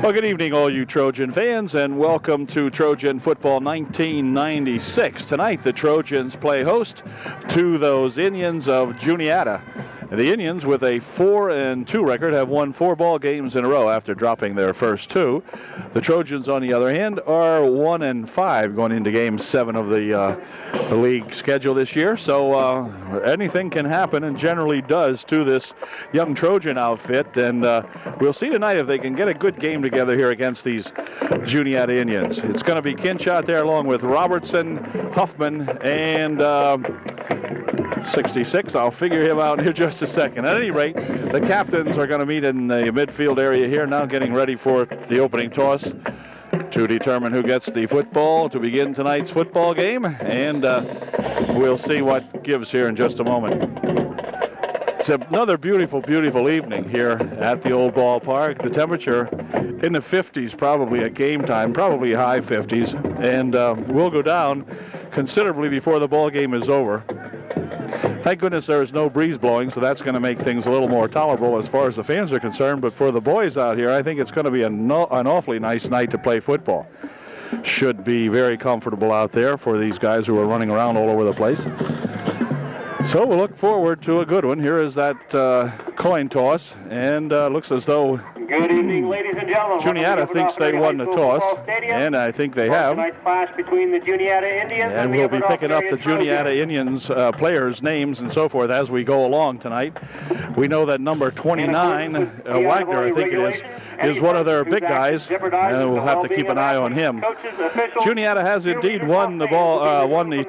Well, good evening, all you Trojan fans, and welcome to Trojan Football 1996. Tonight, the Trojans play host to those Indians of Juniata. The Indians, with a 4-2 record, have won 4 ball games in a row after dropping their first 2. The Trojans, on the other hand, are 1-5 going into Game 7 of the league schedule this year. So anything can happen, and generally does, to this young Trojan outfit. And we'll see tonight if they can get a good game together here against these Juniata Indians. It's going to be Kinch out there along with Robertson, Huffman, and 66. I'll figure him out here just a second. At any rate, the captains are going to meet in the midfield area here now, getting ready for the opening toss to determine who gets the football to begin tonight's football game. And we'll see what gives here in just a moment. It's another beautiful, beautiful evening here at the old ballpark. The temperature in the 50s probably at game time, probably high 50s. And will go down considerably before the ball game is over. Thank goodness there is no breeze blowing, so that's going to make things a little more tolerable as far as the fans are concerned. But for the boys out here, I think it's going to be an awfully nice night to play football. Should be very comfortable out there for these guys who are running around all over the place. So we'll look forward to a good one. Here is that coin toss, and looks as though good evening, ladies and gentlemen. Juniata thinks they won the toss, and I think they have. Tonight's clash between the Juniata Indians and we'll be picking up the Juniata Indians players' names and so forth as we go along tonight. We know that number 29, Wagner, I think it is one of their big guys, and we'll have to keep an eye on him. Juniata has indeed won the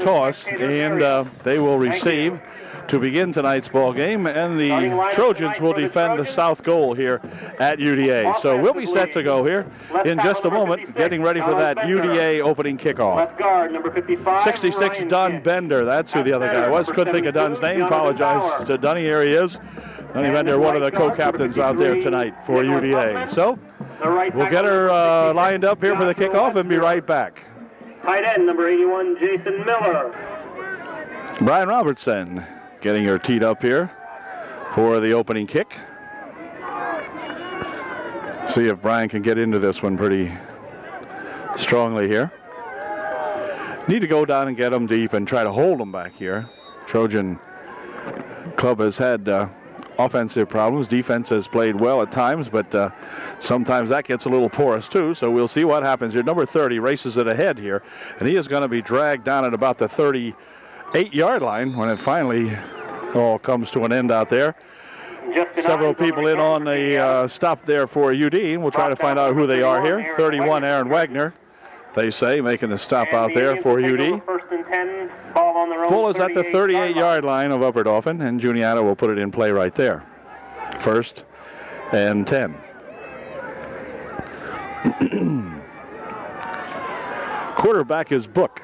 toss, and they will receive to begin tonight's ball game, and the Trojans will defend the south goal here at UDA. So we'll be set to go here in just a moment, getting ready for that UDA opening kickoff. 66, Dunn Bender. That's who the other guy was. Couldn't think of Dunn's name. Apologize to Dunny. Here he is. Dunny Bender, one of the co-captains out there tonight for UDA. So we'll get her lined up here for the kickoff and be right back. Tight end, number 81, Jason Miller. Brian Robertson getting her teed up here for the opening kick. See if Brian can get into this one pretty strongly here. Need to go down and get them deep and try to hold them back here. Trojan club has had offensive problems. Defense has played well at times, but sometimes that gets a little porous too. So we'll see what happens here. Number 30 races it ahead here, and he is going to be dragged down at about the 38-yard line when it finally all comes to an end out there. Several people in on the stop there for UD, and we'll try to find out who they are here. 31, Aaron Wagner, they say, making the stop out there for UD. Bull is at the 38-yard line of Upper Dauphin, and Juniata will put it in play right there. 1st and 10. Quarterback is Book.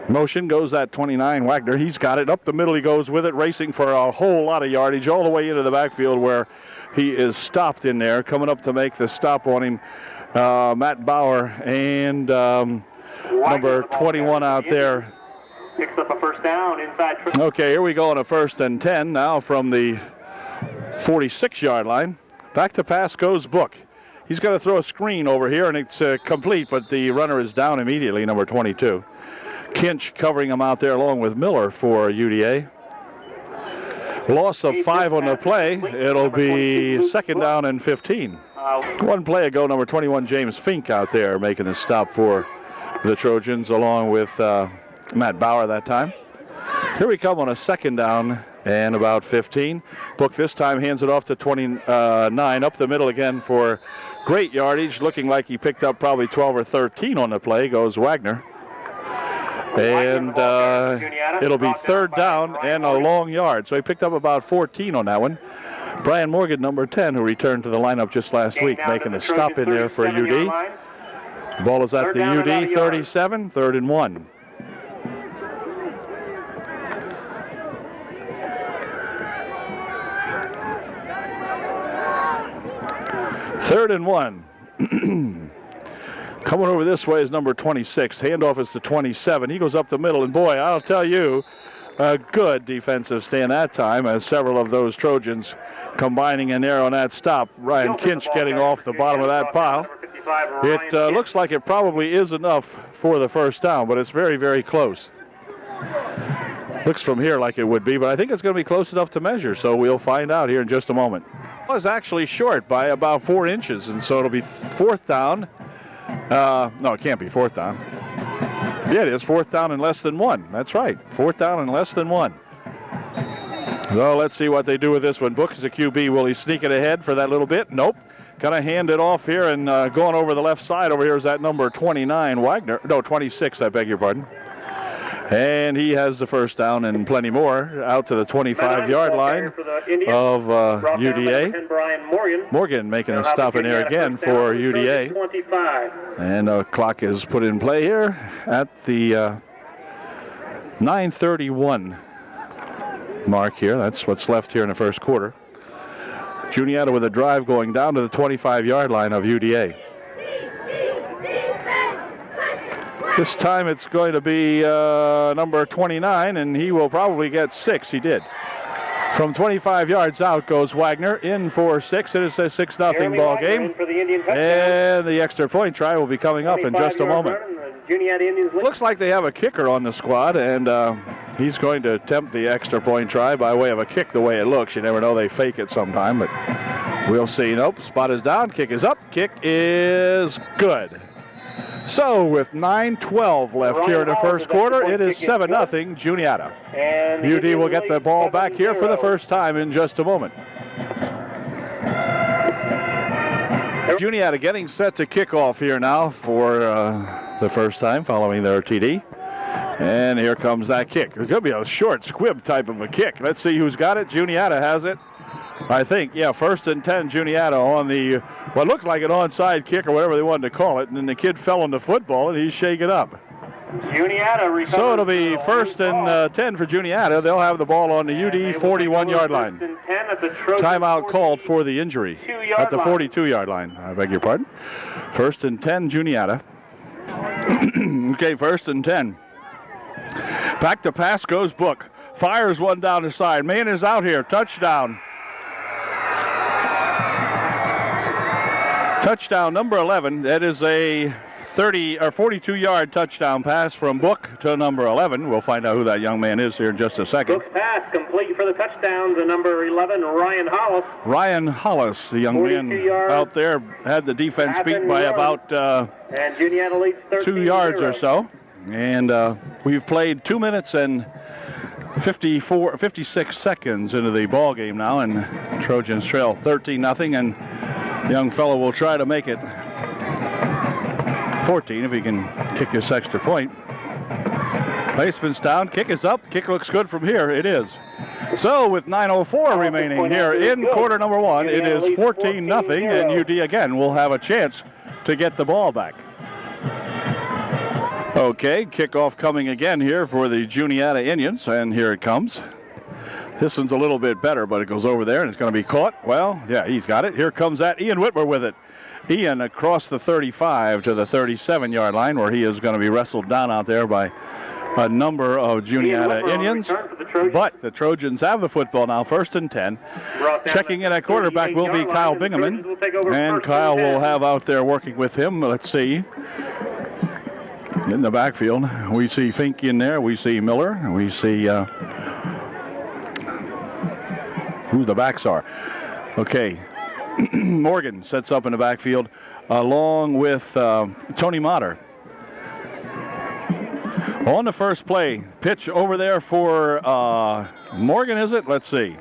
Motion goes at 29, Wagner. He's got it. Up the middle he goes with it, racing for a whole lot of yardage all the way into the backfield where he is stopped in there. Coming up to make the stop on him, Matt Bauer and number 21 out there. Picks up a first down inside. Okay, here we go on a 1st and 10 now from the 46-yard line. Back to pass goes Book. He's going to throw a screen over here, and it's complete, but the runner is down immediately, number 22. Kinch covering him out there along with Miller for UDA. Loss of 5 on the play. It'll be 2nd down and 15. One play ago, number 21, James Fink out there making the stop for the Trojans along with Matt Bauer that time. Here we come on a 2nd down and about 15. Book this time hands it off to 29. Up the middle again for great yardage. Looking like he picked up probably 12 or 13 on the play goes Wagner. And it'll be 3rd down and a long yard. So he picked up about 14 on that one. Brian Morgan, number 10, who returned to the lineup just last week, making a stop in there for UD. Ball is at the UD 37, 3rd and 1. Third and 1. Coming over this way is number 26. Handoff is to 27. He goes up the middle, and boy, I'll tell you, a good defensive stand that time, as several of those Trojans combining in there on that stop. Ryan Kinch getting off the bottom of that pile. It looks like it probably is enough for the first down, but it's very, very close. Looks from here like it would be, but I think it's going to be close enough to measure, so we'll find out here in just a moment. It was actually short by about 4 inches, and so it'll be fourth down. No, it can't be fourth down. Yeah, it is fourth down and less than 1. That's right, fourth down and less than 1. So let's see what they do with this one. Book is a QB. Will he sneak it ahead for that little bit? Nope. Kind of hand it off here, and going over the left side over here is that number 29, Wagner. No, 26, I beg your pardon. And he has the first down and plenty more out to the 25-yard line of UDA. Morgan making a stop in there again for UDA. And a clock is put in play here at the 9:31 mark here. That's what's left here in the first quarter. Juniata with a drive going down to the 25-yard line of UDA. This time it's going to be number 29, and he will probably get 6. He did. From 25 yards out goes Wagner, in for 6. It is a 6-0 ball game. And the extra point try will be coming up in just a moment. Looks like they have a kicker on the squad, and he's going to attempt the extra point try by way of a kick the way it looks. You never know, they fake it sometime, but we'll see. Nope, spot is down, kick is up, kick is good. So with 9:12 left here in the first quarter, it is 7-0 Juniata. UD will get the ball back here for the first time in just a moment. Juniata getting set to kick off here now for the first time following their TD. And here comes that kick. It's going to be a short squib type of a kick. Let's see who's got it. Juniata has it. I think, yeah, 1st and 10 Juniata on the, what looks like an onside kick or whatever they wanted to call it. And then the kid fell on the football and he's shaking up. Juniata so it'll be 1st and 10 for Juniata. They'll have the ball on the UD 41-yard line. Timeout called for the injury at the 42-yard line. I beg your pardon. 1st and 10 Juniata. Okay, 1st and 10. Back to pass goes Book. Fires one down the side. Man is out here. Touchdown. Touchdown number 11. That is a 30 or 42-yard touchdown pass from Book to number 11. We'll find out who that young man is here in just a second. Book's pass complete for the touchdown to number 11, Ryan Hollis. Ryan Hollis, the young man out there, had the defense beat by about and Juniata leads 2 yards or so. And we've played 2 minutes and 56 seconds into the ball game now, and Trojans trail 13-0, and the young fellow will try to make it 14 if he can kick this extra point. Placement's down, kick is up, kick looks good from here. It is. So with 9:04 remaining here in quarter number 1, it is 14-0, and UD again will have a chance to get the ball back. Okay, kickoff coming again here for the Juniata Indians, and here it comes. This one's a little bit better, but it goes over there, and it's going to be caught. Well, yeah, he's got it. Here comes that Ian Whitmer with it. Ian across the 35 to the 37-yard line, where he is going to be wrestled down out there by a number of Juniata Indians. But the Trojans have the football now, 1st and 10. Checking in at quarterback will be Kyle Bingaman, and Kyle will have out there working with him. Let's see. In the backfield, we see Fink in there. We see Miller. We see who the backs are. Okay. Morgan sets up in the backfield along with Tony Motter. On the first play, pitch over there for Morgan, is it? Let's see.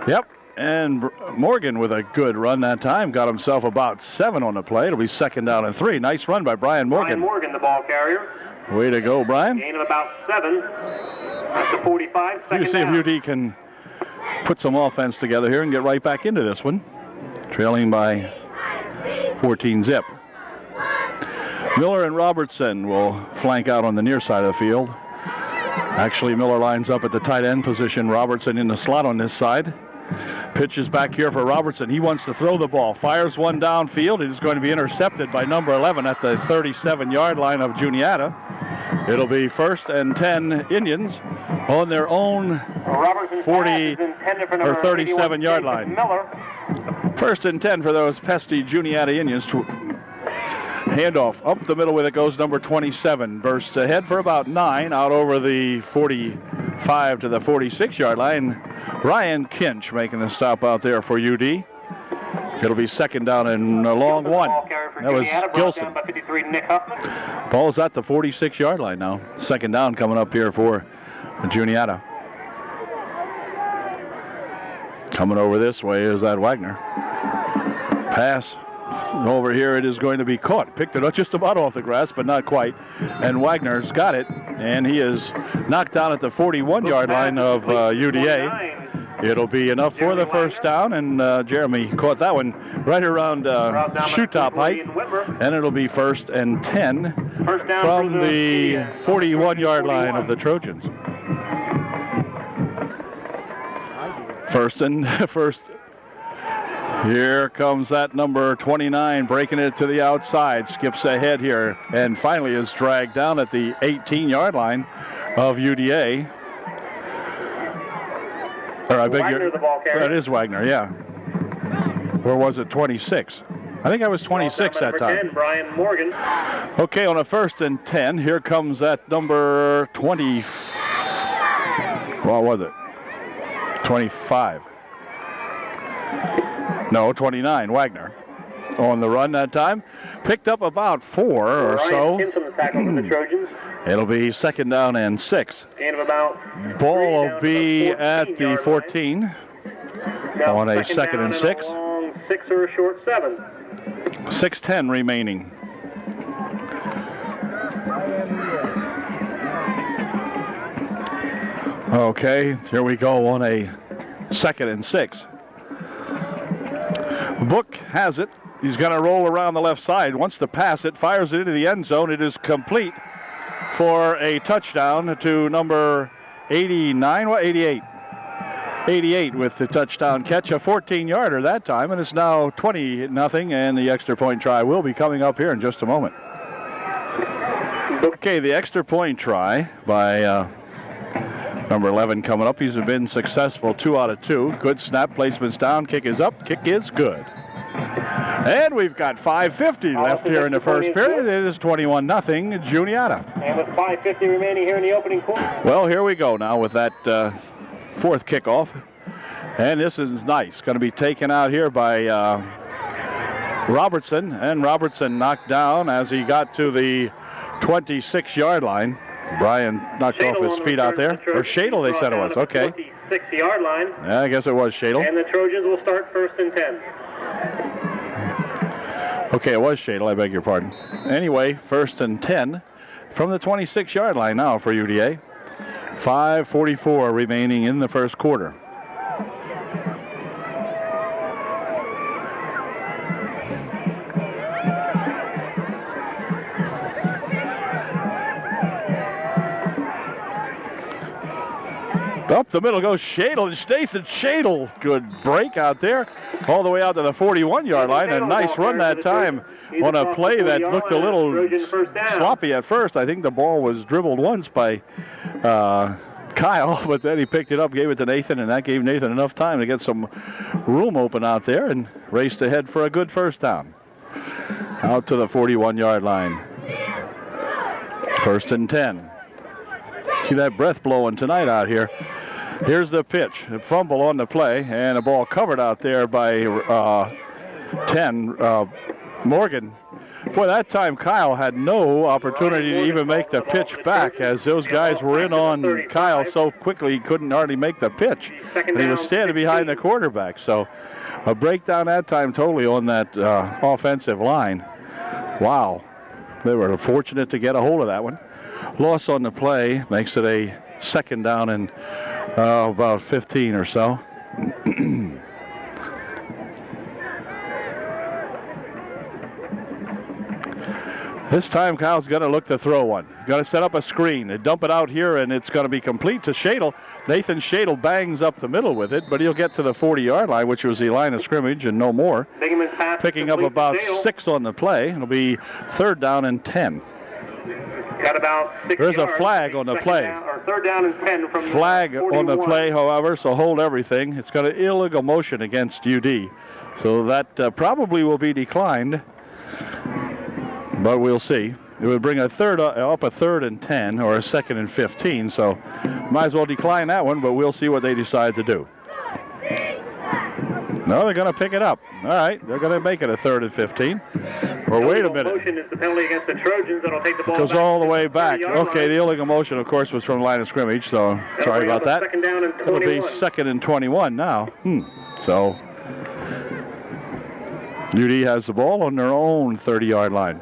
Yep. And Morgan with a good run that time. Got himself about 7 on the play. It'll be 2nd down and 3. Nice run by Brian Morgan. Brian Morgan, the ball carrier. Way to go, Brian. Gain of about 7. That's the 45. You see if UD can put some offense together here and get right back into this one. Trailing by 14 zip. Miller and Robertson will flank out on the near side of the field. Actually, Miller lines up at the tight end position. Robertson in the slot on this side. Pitches back here for Robertson. He wants to throw the ball. Fires one downfield. It is going to be intercepted by number 11 at the 37-yard line of Juniata. It'll be 1st and 10 Indians on their own 40 or 37-yard line. 1st and 10 for those pesky Juniata Indians. Handoff up the middle with it goes number 27. Bursts ahead for about 9 out over the 45 to the 46-yard line. Ryan Kinch making the stop out there for UD. It'll be 2nd down and a long one. That was Gilson. Ball's at the 46-yard line now. 2nd down coming up here for Juniata. Coming over this way is that Wagner. Pass over here. It is going to be caught. Picked it up just about off the grass, but not quite. And Wagner's got it, and he is knocked down at the 41-yard line of UDA. It'll be enough for the 1st down, and Jeremy caught that one right around shoe top height, and it'll be 1st and 10 from the 41-yard line of the Trojans. First. Here comes that number 29, breaking it to the outside, skips ahead here, and finally is dragged down at the 18-yard line of UDA. Or I beg your, that is Wagner, yeah. Or was it 26? I think I was 26 that time. 10, Brian Morgan. Okay, on a 1st and 10, here comes that number 20. What was it? 25. No, 29, Wagner. On the run that time. Picked up about 4 or so. It'll be 2nd down and 6. Ball will be at the 14 on a 2nd and 6. 6 or a short 7. 6:10 remaining. Okay, here we go on a 2nd and 6. Book has it. He's going to roll around the left side. Wants to pass it. Fires it into the end zone. It is complete for a touchdown to number 89. What? 88. 88 with the touchdown catch. A 14-yarder that time. And it's now 20-0. And the extra point try will be coming up here in just a moment. Okay, the extra point try by number 11 coming up. He's been successful 2 out of 2. Good snap. Placement's down. Kick is up. Kick is good. And we've got 5:50 left here in the first period. It is 21-0 Juniata. And with 5:50 remaining here in the opening quarter. Well, here we go now with that 4th kickoff. And this is nice. Going to be taken out here by Robertson. And Robertson knocked down as he got to the 26-yard line. Brian knocked off his feet out there. Or Shadle, they said it was. Okay. 26-yard line. Yeah, I guess it was Shadle. And the Trojans will start 1st and 10. Okay, it was Shadle, I beg your pardon. Anyway, 1st and 10 from the 26-yard line now for UDA. 5:44 remaining in the first quarter. Up the middle goes Shadle. Nathan Shadle. Good break out there. All the way out to the 41-yard line. A nice run that time on a play that looked a little sloppy at first. I think the ball was dribbled once by Kyle, but then he picked it up, gave it to Nathan, and that gave Nathan enough time to get some room open out there and raced ahead for a good 1st down. Out to the 41-yard line. 1st and 10. See that breath blowing tonight out here. Here's the pitch. A fumble on the play, and a ball covered out there by 10, Morgan. Boy, that time Kyle had no opportunity to even make the pitch back, as those guys were in on Kyle so quickly he couldn't hardly make the pitch. And he was standing behind the quarterback. So a breakdown that time totally on that offensive line. Wow. They were fortunate to get a hold of that one. Loss on the play makes it a 2nd down and about 15 or so. This time Kyle's going to look to throw one. Going to set up a screen. They dump it out here, and it's going to be complete to Shadle. Nathan Shadle bangs up the middle with it, but he'll get to the 40-yard line, which was the line of scrimmage and no more. Picking up about 6 on the play. It'll be 3rd down and 10. Got about 6 There's yards. a flag on the play. Third down and 10 from flag the on the play, however, so hold everything. It's got an illegal motion against UD. So that probably will be declined, but we'll see. It would bring a third up a 3rd and 10 or a 2nd and 15, so might as well decline that one, but we'll see what they decide to do. No, they're going to pick it up. All right, they're going to make it a 3rd and 15. Or wait a minute. Motion is the penalty against the Trojans. That'll take the ball goes back all the way back. Okay, line. the illegal motion, of course, was from the line of scrimmage, so sorry about that. Second down and 21. It'll be 2nd and 21 now. So UD has the ball on their own 30-yard line.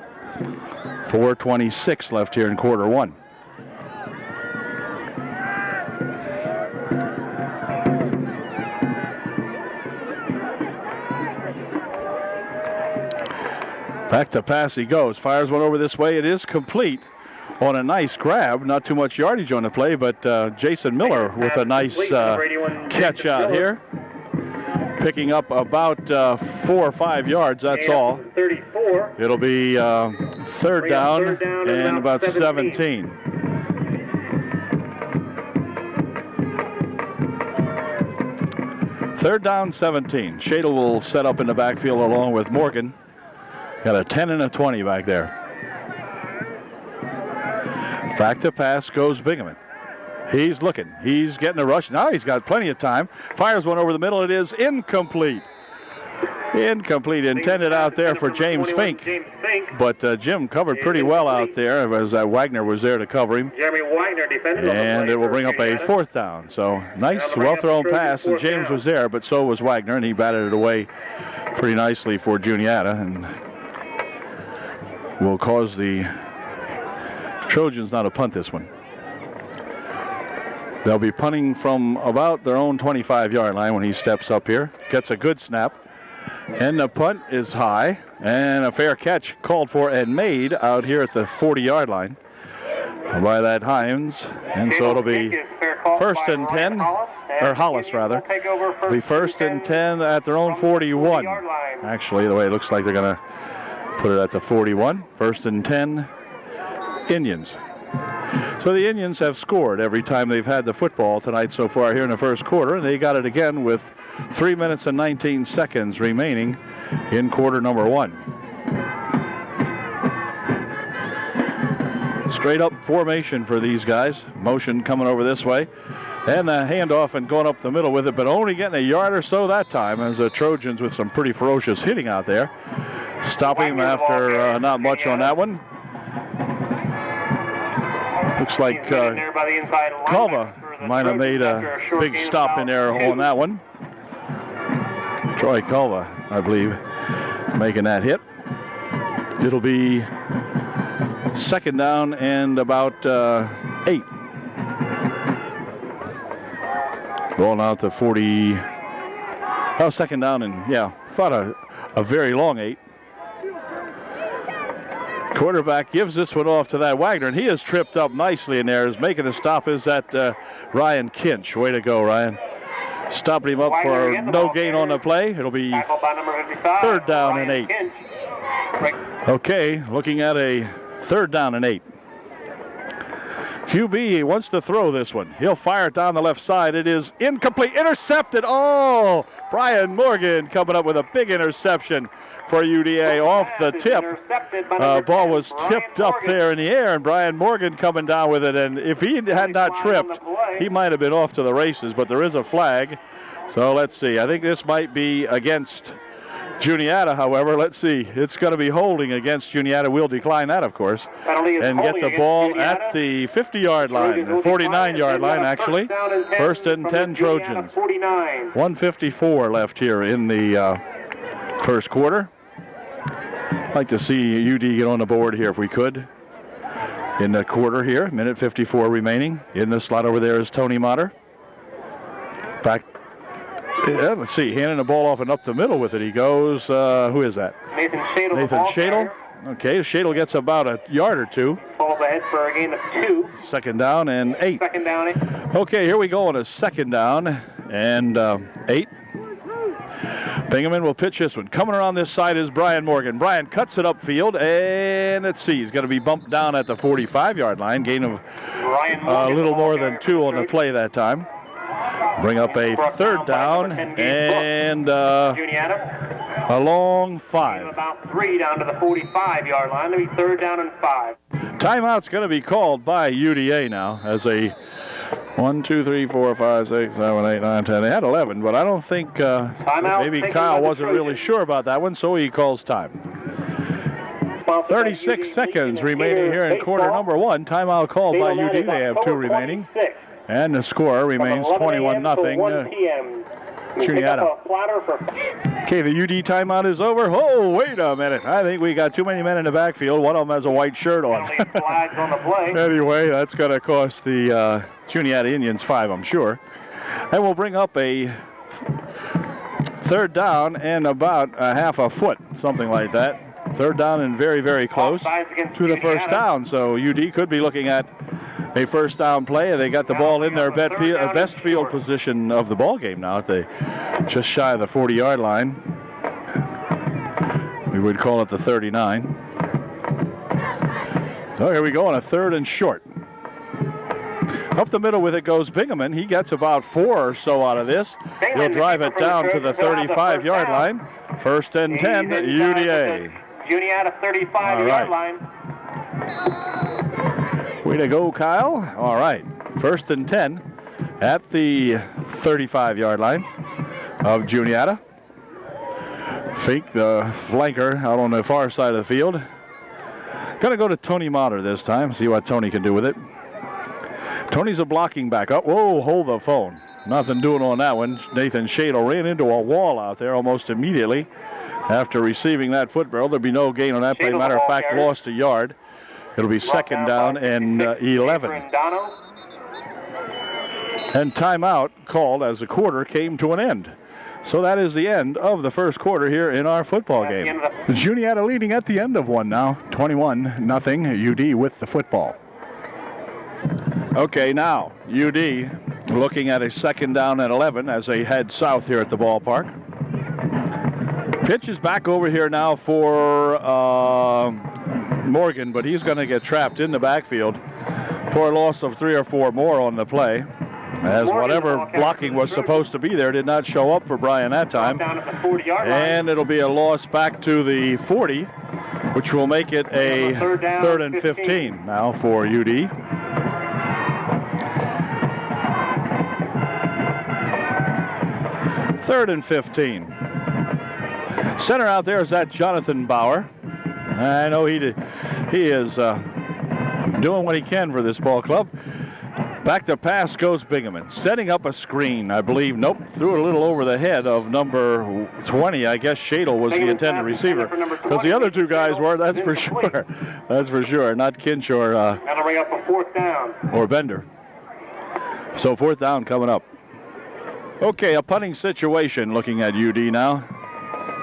4:26 left here in quarter one. Back to pass he goes. Fires one over this way. It is complete on a nice grab. Not too much yardage on the play, but Jason Miller with a nice catch out here. Picking up about 4 or 5 yards, that's all. 34. It'll be third down and about 17. Third down, 17. Shadle will set up in the backfield along with Morgan. Got a 10 and a 20 back there. Back to pass goes Bingaman. He's looking. He's getting a rush. Now he's got plenty of time. Fires one over the middle. It is incomplete. Incomplete. Intended out there for James Fink. But Jim covered pretty well out there as Wagner was there to cover him. Jeremy Wagner defended. And it will bring up a 4th down. So nice, well-thrown pass. And James was there, but so was Wagner, and he batted it away pretty nicely for Juniata. And will cause the Trojans now to punt this one. They'll be punting from about their own 25-yard line when he steps up here. Gets a good snap. And the punt is high. And a fair catch called for and made out here at the 40-yard line by that Hines. And so it'll be 1st and 10, or Hollis rather. It'll be 1st and 10 at their own 41. Actually, the way it looks like they're going to put it at the 41. 1st and 10, Indians. So the Indians have scored every time they've had the football tonight so far here in the first quarter, and they got it again with 3 minutes and 19 seconds remaining in quarter number one. Straight up formation for these guys. Motion coming over this way. And the handoff and going up the middle with it, but only getting a yard or so that time as the Trojans with some pretty ferocious hitting out there. Stopping him after not much on that one. Looks like Calva might have made a big stop in there on that one. Troy Calva, I believe, making that hit. It'll be 2nd down and about 8. Rolling out to 40. Oh, 2nd down and, yeah, about a very long 8. Quarterback gives this one off to that Wagner, and he is tripped up nicely in there. Is making the stop is that Ryan Kinch. Way to go, Ryan. Stopping him up for no gain on the play. It'll be 3rd down and 8. Okay, looking at a 3rd down and 8. QB wants to throw this one. He'll fire it down the left side. It is incomplete. Intercepted. Oh, Brian Morgan coming up with a big interception for UDA off the tip. Ball was tipped up there in the air, and Brian Morgan coming down with it. And if he had not tripped, he might have been off to the races, but there is a flag. So let's see. I think this might be against Juniata, however. Let's see. It's going to be holding against Juniata. We'll decline that, of course, and get the ball at the 50-yard line, the 49-yard line, actually. 1st and 10 Trojans. 1:54 left here in the first quarter. I'd like to see UD get on the board here if we could. In the quarter here, 1:54 remaining. In the slot over there is Tony Motter. Back. Yeah, let's see, handing the ball off and up the middle with it. He goes, who is that? Nathan Shadle. Nathan Shadle. Okay, Shadle gets about a yard or 2. Falls ahead for a gain of 2. 2nd down and 8. 2nd down, 8. Okay, here we go on a 2nd down and 8. Bingaman will pitch this one. Coming around this side is Brian Morgan. Brian cuts it upfield, and let's see, he's going to be bumped down at the 45-yard line. Gain of a little more than 2 on the play that time. Bring up a third down, and a long 5. About 3 down to the 45-yard line. It'll be 3rd down and 5. Timeout's going to be called by UDA now as a 1, 2, 3, 4, 5, 6, 7, 8, 9, 10. They had 11, but I don't think maybe Kyle wasn't really sure about that one, so he calls time. 36 seconds remaining here in quarter number 1. Timeout called by UD. They have 2 remaining. And the score remains 21-0. Juniata. Okay, the UD timeout is over. Oh, wait a minute. I think we got too many men in the backfield. One of them has a white shirt on. Anyway, that's going to cost the Juniata Indians 5, I'm sure. And we'll bring up a 3rd down and about a half a foot, something like that. 3rd down and very, very close to the first down. So UD could be looking at a first down play. They got the ball in their best field position of the ball game now at the just shy of the 40-yard line. We would call it the 39. So here we go on a 3rd and short. Up the middle with it goes Bingaman. He gets about 4 or so out of this. He'll drive it down to the 35-yard line. 1st and 10, UDA. Juniata 35-yard line. Way to go, Kyle. All right. 1st and 10 at the 35-yard line of Juniata. Fake the flanker out on the far side of the field. Going to go to Tony Motter this time. See what Tony can do with it. Tony's a blocking back. Oh, whoa, hold the phone. Nothing doing on that one. Nathan Shadle ran into a wall out there almost immediately after receiving that foot barrel. There'll be no gain on that play. Matter of fact, lost a yard. It'll be 2nd down and 11. And timeout called as the quarter came to an end. So that is the end of the first quarter here in our football game. Juniata leading at the end of one now, 21-0, UD with the football. Okay, now UD looking at a 2nd down and 11 as they head south here at the ballpark. Pitch is back over here now for Morgan, but he's going to get trapped in the backfield for a loss of 3 or 4 more on the play, as whatever blocking was supposed to be there did not show up for Brian that time. And it'll be a loss back to the 40, which will make it a 3rd and 15 now for UD. Third and 15. Center out there is that Jonathan Bauer. I know he is doing what he can for this ball club. Back to pass goes Bingaman. Setting up a screen, I believe. Nope, threw it a little over the head of number 20. I guess Shadle was the intended receiver. Because the other 2 guys were, that's for sure. That's for sure. Not Kinch or that'll bring up a 4th down. Or Bender. So 4th down coming up. Okay, a punting situation looking at UD now.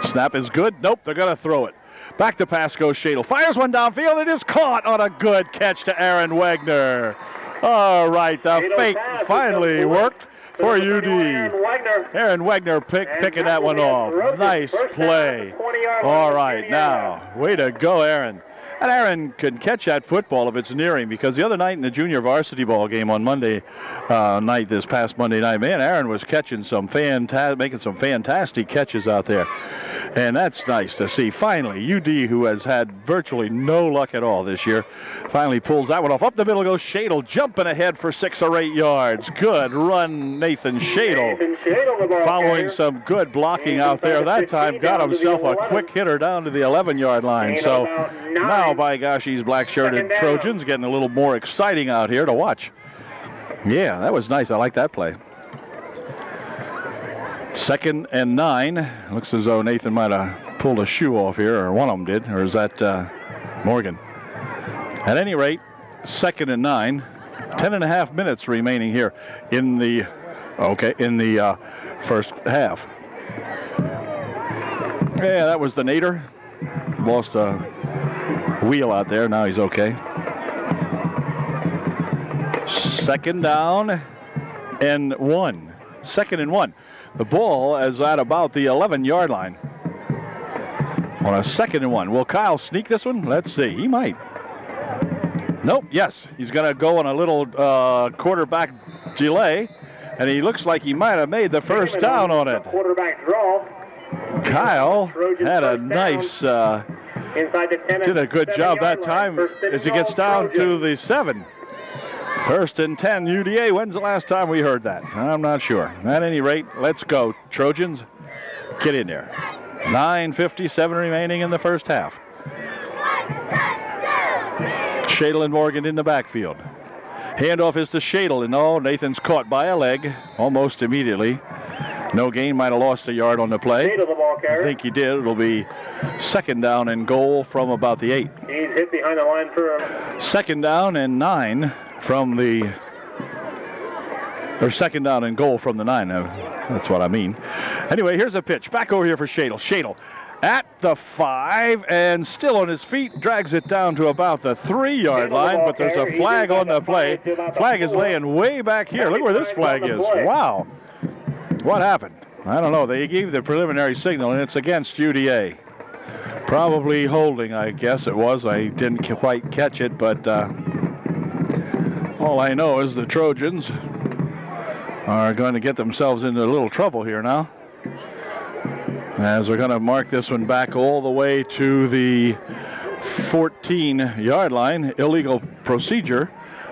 Snap is good. Nope, they're going to throw it. Back to pass goes Shadle. Fires one downfield. It is caught on a good catch to Aaron Wagner. All right, the fake finally worked for UD. Aaron Wagner picking that one off. Nice play. All right, now, way to go, Aaron. And Aaron can catch that football if it's near him, because the other night in the junior varsity ball game on Monday night, this past Monday night, man, Aaron was catching making some fantastic catches out there. And that's nice to see. Finally, UD, who has had virtually no luck at all this year, finally pulls that one off. Up the middle goes Shadle, jumping ahead for 6 or 8 yards. Good run, Nathan Shadle. Following some good blocking out there. That time got himself a quick hitter down to the 11-yard line. So now, by gosh, these black-shirted Trojans getting a little more exciting out here to watch. Yeah, that was nice. I like that play. 2nd and 9. Looks as though Nathan might have pulled a shoe off here, or one of them did. Or is that Morgan? At any rate, 2nd and 9. 10.5 minutes remaining here in the first half. Yeah, that was the Nader. Lost a wheel out there. Now he's okay. 2nd down and 1. 2nd and 1. The ball is at about the 11-yard line. On a 2nd and 1. Will Kyle sneak this one? Let's see. He might. Nope. Yes. He's going to go on a little quarterback delay. And he looks like he might have made the first down on it. Quarterback draw. Kyle had a nice, did a good job that time as he gets down to the 7. 1st and 10. UDA. When's the last time we heard that? I'm not sure. At any rate, let's go. Trojans, get in there. 9:57 remaining in the first half. Shadle and Morgan in the backfield. Handoff is to Shadle, and Nathan's caught by a leg almost immediately. No gain, might have lost a yard on the play. I think he did. It'll be 2nd down and goal from about the 8. He's hit behind the line for 2nd down and 9 from the, or 2nd down and goal from the 9. That's what I mean. Anyway, here's a pitch. Back over here for Shadle. Shadle at the 5 and still on his feet. Drags it down to about the 3-yard line, but there's a flag on the play. Flag is laying way back here. Look where this flag is. Wow. What happened? I don't know. They gave the preliminary signal, and it's against UDA. Probably holding, I guess it was. I didn't quite catch it, but all I know is the Trojans are going to get themselves into a little trouble here now, as they're going to mark this one back all the way to the 14-yard line. Illegal procedure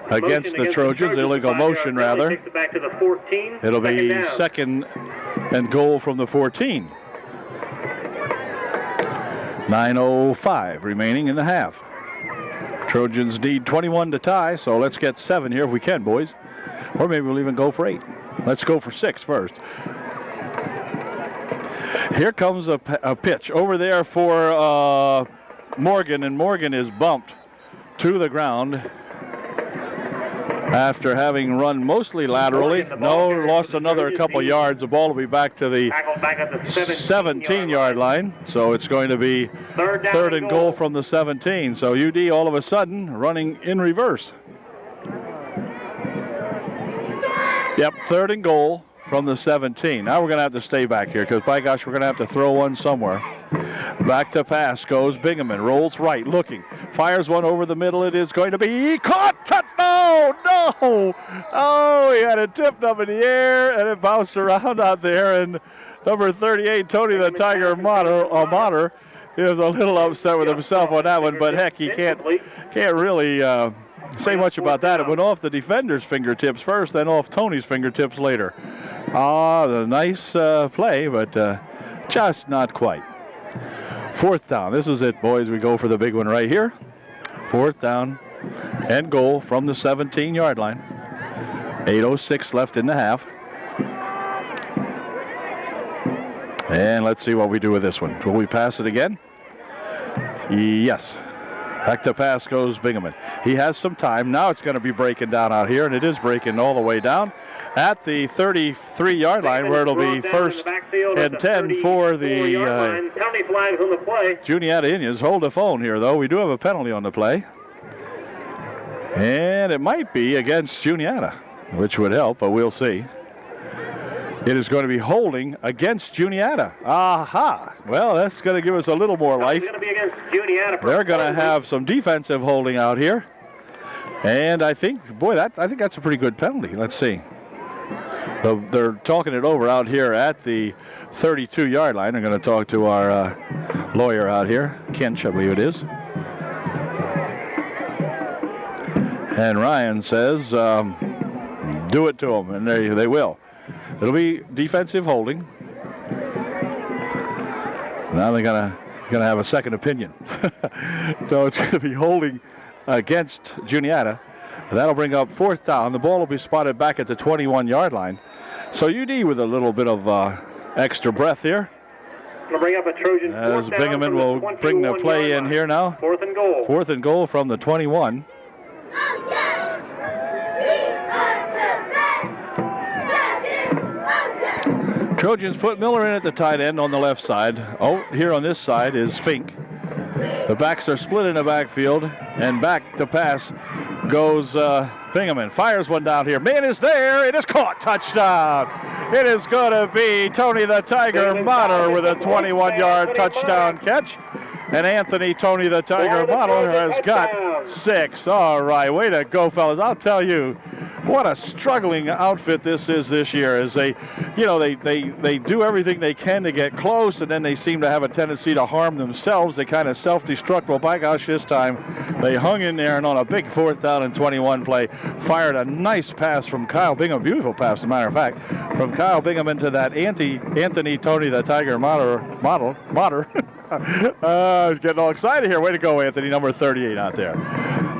against the Trojans. Illegal motion, rather. Takes it back to the 14. It'll be 2nd and goal from the 14. 9:05 remaining in the half. Trojans need 21 to tie, so let's get 7 here if we can, boys. Or maybe we'll even go for 8. Let's go for 6 first. Here comes a pitch over there for Morgan, and Morgan is bumped to the ground after having run mostly laterally. No, lost another couple yards. The ball will be back to the 17-yard line. So it's going to be 3rd and goal from the 17. So UD all of a sudden running in reverse. Yep, 3rd and goal from the 17. Now we're going to have to stay back here because, by gosh, we're going to have to throw one somewhere. Back to pass goes Bingaman. Rolls right, looking. Fires one over the middle. It is going to be caught. No! Oh, he had it tipped up in the air, and it bounced around out there. And number 38, Tony the Tiger Amater, is a little upset with himself on that one. But, heck, he can't really say much about that. It went off the defender's fingertips first, then off Tony's fingertips later. The nice play, but just not quite. 4th down. This is it, boys. We go for the big one right here. 4th down and goal from the 17-yard line. 8:06 left in the half. And let's see what we do with this one. Will we pass it again? Yes. Back to pass goes Bingaman. He has some time. Now it's going to be breaking down out here, and it is breaking all the way down at the 33-yard line, where it'll be 1st and 10 for the Juniata Indians. Hold the phone here, though. We do have a penalty on the play. And it might be against Juniata, which would help, but we'll see. It is going to be holding against Juniata. Aha! Well, that's going to give us a little more life. It's going to be against Juniata. They're going to have some defensive holding out here. And I think, I think that's a pretty good penalty. Let's see. They're talking it over out here at the 32-yard line. I'm going to talk to our lawyer out here, Kench, I believe it is. And Ryan says, do it to them, and they will. It'll be defensive holding. Now they're gonna have a second opinion. So it's going to be holding against Juniata. That'll bring up 4th down. The ball will be spotted back at the 21-yard line. So UD with a little bit of extra breath here. Going to bring up a Trojan. As Bingaman will bring the play in here now. 4th and goal. 4th and goal from the 21. Trojans put Miller in at the tight end on the left side. Oh, here on this side is Fink. The backs are split in the backfield, and back to pass goes Bingaman. Fires one down here. Man is there. It is caught. Touchdown. It is going to be Tony the Tiger Motter with a 21-yard touchdown catch. And Anthony Tony the Tiger Motter has got 6. All right, way to go, fellas. I'll tell you, what a struggling outfit this is this year. As they do everything they can to get close, and then they seem to have a tendency to harm themselves. They kind of self-destruct. Well, by gosh, this time they hung in there, and on a big 4th down and 21 play, fired a nice pass from Kyle Bingham, beautiful pass, as a matter of fact, from Kyle Bingham into that Anthony Tony the Tiger Motter. I was getting all excited here. Way to go, Anthony, number 38 out there.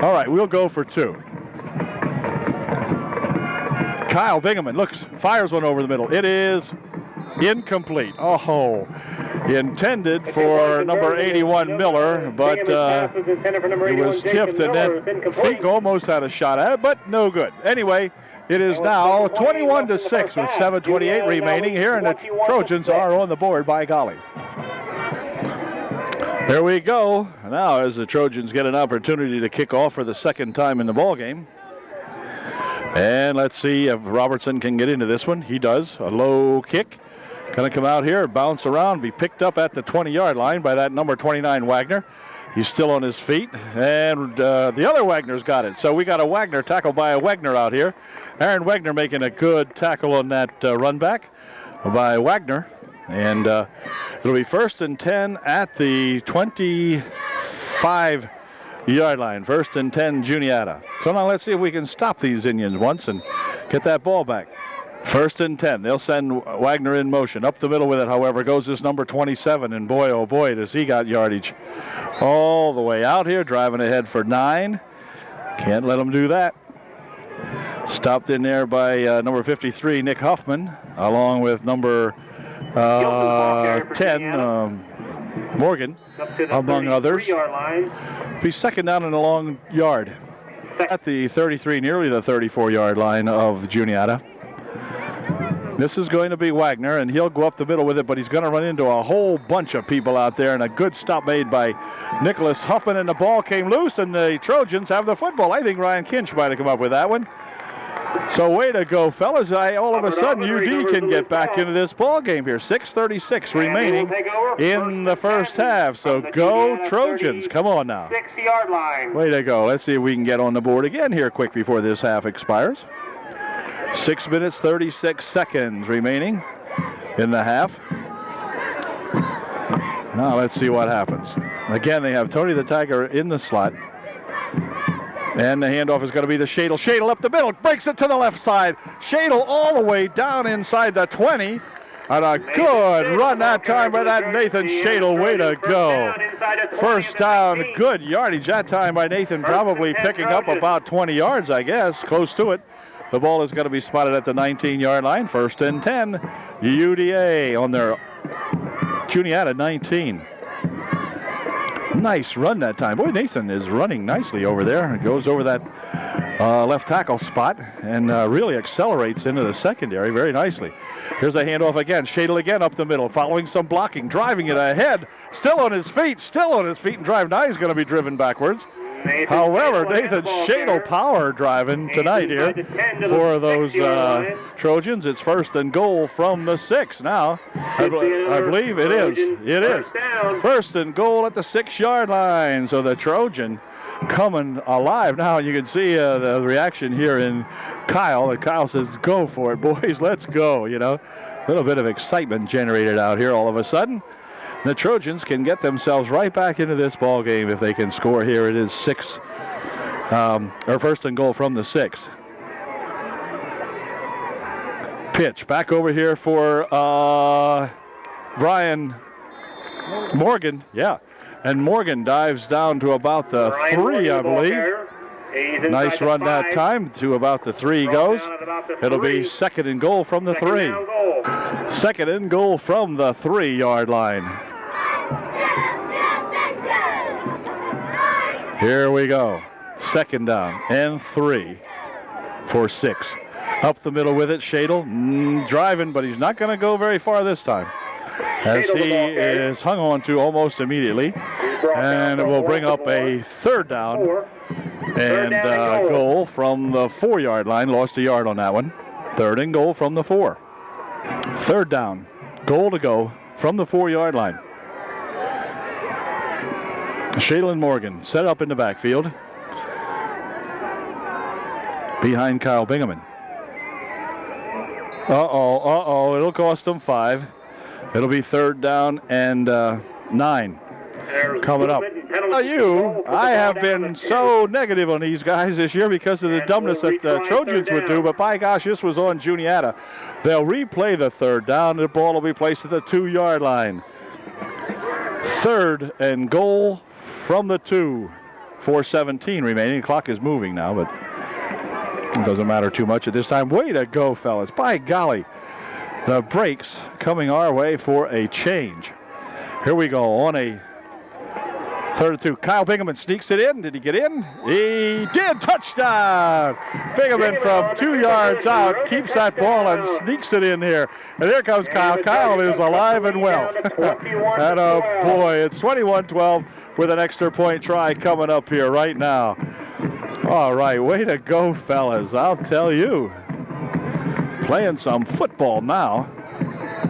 All right, we'll go for 2. Kyle Bingham fires one over the middle. It is incomplete. Oh, intended for number 81 Miller, but it was tipped, and then Feek almost had a shot at it, but no good. Anyway, it is now 21-6 with 7:28 remaining here, and the Trojans are on the board, by golly. There we go. Now as the Trojans get an opportunity to kick off for the second time in the ball game. And let's see if Robertson can get into this one. He does. A low kick. Going to come out here, bounce around, be picked up at the 20-yard line by that number 29 Wagner. He's still on his feet. And the other Wagner's got it. So we got a Wagner tackle by a Wagner out here. Aaron Wagner making a good tackle on that run back by Wagner. And it'll be 1st and 10 at the 25-yard line. 1st and 10, Juniata. So now let's see if we can stop these Indians once and get that ball back. 1st and 10. They'll send Wagner in motion. Up the middle with it, however, goes this number 27. And boy, oh boy, does he got yardage. All the way out here, driving ahead for 9. Can't let him do that. Stopped in there by number 53, Nick Huffman, along with number 10, Morgan, among others. Be 2nd down and a long yard at the 33, nearly the 34-yard line of Juniata. This is going to be Wagner, and he'll go up the middle with it, but he's going to run into a whole bunch of people out there, and a good stop made by Nicholas Huffman, and the ball came loose, and the Trojans have the football. I think Ryan Kinch might have come up with that one. So way to go, fellas. All of a sudden, UD can get back into this ball game here. 6:36 remaining in the first half. So go Trojans. Come on now. 6-yard line. Way to go. Let's see if we can get on the board again here quick before this half expires. 6 minutes, 36 seconds remaining in the half. Now let's see what happens. Again, they have Tony the Tiger in the slot. And the handoff is going to be to Shadle. Shadle up the middle, breaks it to the left side. Shadle all the way down inside the 20. And a good run that time by that Nathan Shadle. Way to go. First down, good yardage that time by Nathan, probably picking up about 20 yards, I guess, close to it. The ball is going to be spotted at the 19-yard line. 1st and 10, UDA on their Juniata 19. Nice run that time. Boy, Nathan is running nicely over there. Goes over that left tackle spot and really accelerates into the secondary very nicely. Here's a handoff again. Shadle again up the middle, following some blocking, driving it ahead. Still on his feet, and driving. Now he's going to be driven backwards. However, Nathan Shadle power driving tonight here for those Trojans. It's 1st and goal from the 6 now. I believe it is. It is. 1st and goal at the 6-yard line. So the Trojan coming alive. Now you can see the reaction here in Kyle. And Kyle says, go for it, boys. Let's go. You know, a little bit of excitement generated out here all of a sudden. The Trojans can get themselves right back into this ball game if they can score here. It is 1st and goal from the 6. Pitch back over here for Brian Morgan. Yeah, and Morgan dives down to about the 3, I believe. Nice run that time. To about the 3 goes. It'll be 2nd and goal from the 3. 2nd and goal from the 3-yard line. Here we go. 2nd down and 3 for 6. Up the middle with it, Shadle driving, but he's not going to go very far this time, as he is hung on to almost immediately. And it will bring up a 3rd down and goal from the 4-yard line. Lost a yard on that one. 3rd and goal from the 4. Third down. Goal to go from the 4-yard line. Shaylin Morgan set up in the backfield behind Kyle Bingaman. It'll cost them 5. It'll be third down and 9 coming up. I have been so negative on these guys this year because of the dumbness that the Trojans would do, but by gosh, this was on Juniata. They'll replay the third down. The ball will be placed at the 2-yard line. Third and goal from the 2. 4:17 remaining. The clock is moving now, but it doesn't matter too much at this time. Way to go, fellas. By golly. The breaks coming our way for a change. Here we go on a 3rd and 2. Kyle Bingaman sneaks it in. Did he get in? He did. Touchdown! Bingaman from 2 yards out keeps that ball and sneaks it in here. And here comes Kyle. Kyle is alive and well. And oh boy, it's 21-12 with an extra point try coming up here right now. All right, way to go, fellas. I'll tell you. Playing some football now.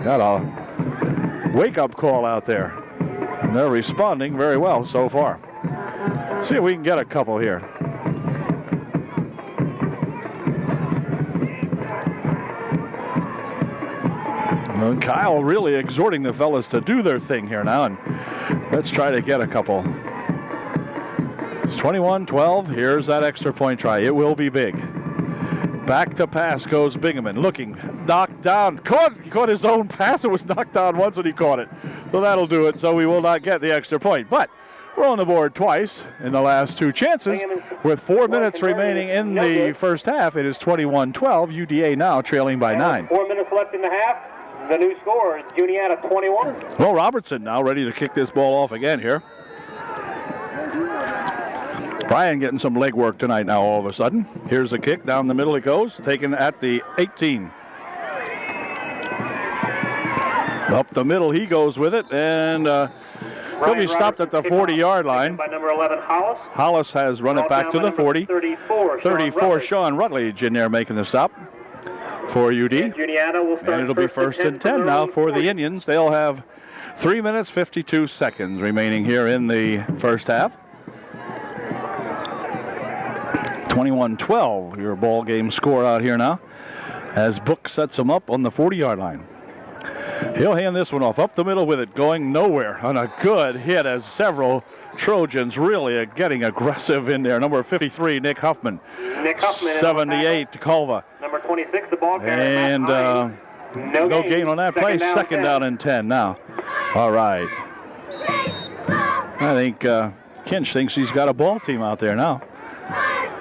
Got a wake-up call out there. And they're responding very well so far. Let's see if we can get a couple here. Well, Kyle really exhorting the fellas to do their thing here now, and let's try to get a couple. It's 21-12. Here's that extra point try. It will be big. Back to pass goes Bingaman, looking, knocked down, caught his own pass. It was knocked down once and he caught it. So that'll do it, so we will not get the extra point. But we're on the board twice in the last 2 chances. With 4 minutes remaining in the first half, it is 21-12. UDA now trailing by 9. 4 minutes left in the half. The new score is Juniata 21. Well, Robertson now ready to kick this ball off again here. Brian getting some leg work tonight now all of a sudden. Here's the kick. Down the middle it goes. Taken at the 18. Up the middle he goes with it. And he'll be stopped at the 40-yard line. By number 11, Hollis. Hollis has run it back to the 40. 34, Sean Rutledge in there making the stop for UD. And it'll be first and 10 now for the Indians. They'll have 3 minutes, 52 seconds remaining here in the first half. 21-12, your ball game score out here now, as Book sets him up on the 40-yard line. He'll hand this one off up the middle with it, going nowhere on a good hit as several Trojans really are getting aggressive in there. Number 53, Nick Huffman. 78 to Culva. Number 26, the ball carrier. And no gain on that play. Second down and 10 now. All right. I think Kinch thinks he's got a ball team out there now.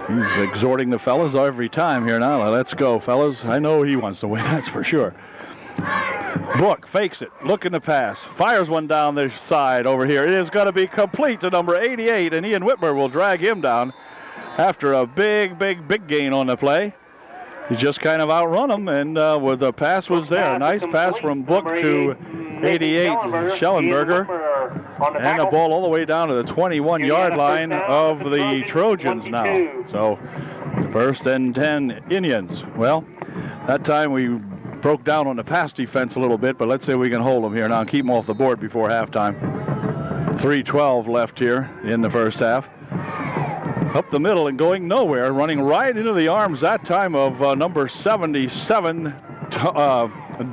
He's exhorting the fellas every time here now. Let's go, fellas. I know he wants to win, that's for sure. Book fakes it, looking to pass. Fires one down the side over here. It is going to be complete to number 88, and Ian Whitmer will drag him down after a big gain on the play. He just kind of outrun him, and with the pass was there. Nice pass from Book to 88, Schellenberger. And the ball all the way down to the 21-yard line of the Trojans now. So, first and 10 Indians. Well, that time we broke down on the pass defense a little bit, but let's say we can hold them here now and keep them off the board before halftime. 3:12 left here in the first half. Up the middle and going nowhere, running right into the arms that time of number 77,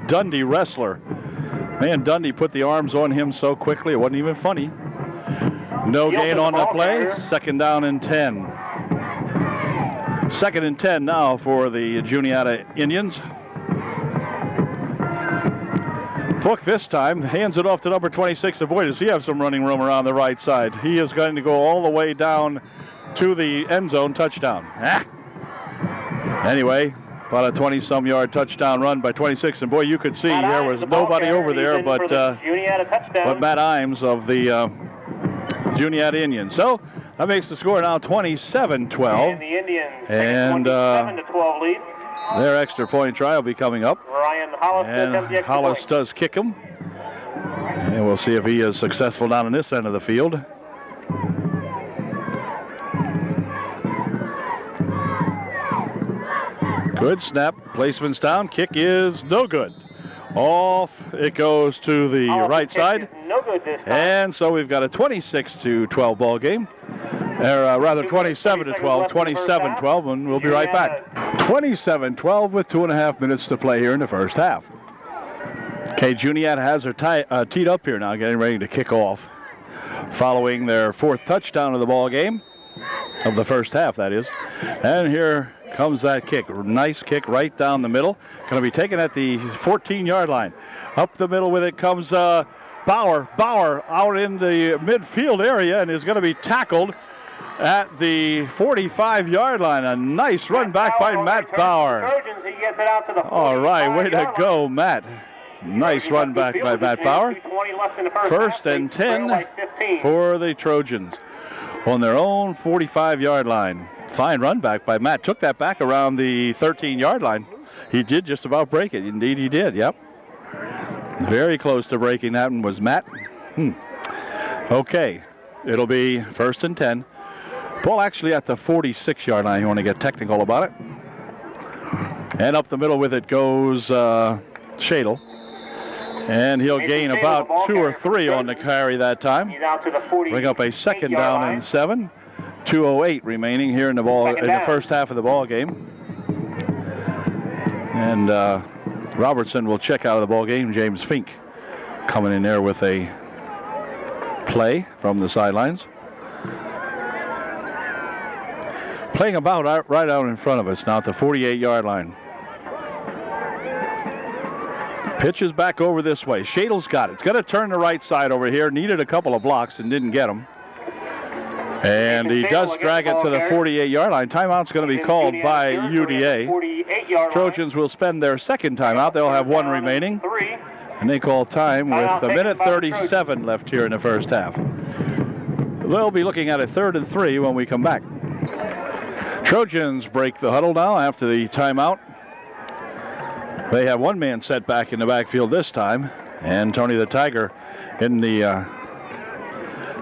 Dundee Wrestler. Man, Dundee put the arms on him so quickly, it wasn't even funny. No gain on the play. Second down and 10. Second and 10 now for the Juniata Indians. Book this time hands it off to number 26. Boy, does he have some running room around the right side. He is going to go all the way down to the end zone. Touchdown. Anyway, about a 20-some yard touchdown run by 26. And boy, you could see there was nobody over there but Matt Imes of the Juniata Indians. So that makes the score now 27-12. And the Indians and 27-12 lead. Their extra point try will be coming up. Ryan Hollis and Hollis does kick him. And we'll see if he is successful down on this end of the field. Good snap. Placement's down. Kick is no good. Off it goes to the right side. No good this time. And so we've got a 26-12 ball game. Or rather 27-12, 27-12, and we'll be right back. 27-12 with 2.5 minutes to play here in the first half. Okay, Juniata has her teed up here now, getting ready to kick off. Following their 4th touchdown of the ball game, of the first half, that is. And here comes that kick. Nice kick right down the middle. Going to be taken at the 14-yard line. Up the middle with it comes Bauer. Bauer out in the midfield area and is going to be tackled at the 45-yard line. A nice run back by Matt Bauer. All right, way to go, Matt. Nice run back by Matt Bauer. 1st and 10 for the Trojans on their own 45-yard line. Fine run back by Matt. Took that back around the 13-yard line. He did just about break it. Indeed, he did. Yep. Very close to breaking that one was Matt. Okay. It'll be 1st and 10. Ball actually at the 46-yard line. You want to get technical about it. And up the middle with it goes Shadle. And he'll gain about 2 or 3 on the carry that time. Bring up a 2nd down and 7. 2:08 remaining here in the first half of the ball game. And Robertson will check out of the ball game. James Fink coming in there with a play from the sidelines. Playing about right out in front of us now at the 48-yard line. Pitch is back over this way. Shadle's got it. It's going to turn the right side over here. Needed a couple of blocks and didn't get them. And he does drag it to the 48-yard line. Timeout's going to be called by UDA. Trojans will spend their 2nd timeout. They'll have 1 remaining. And they call time with 1:37 left here in the first half. They'll be looking at a 3rd and 3 when we come back. Trojans break the huddle now after the timeout. They have 1 man set back in the backfield this time. And Tony the Tiger in the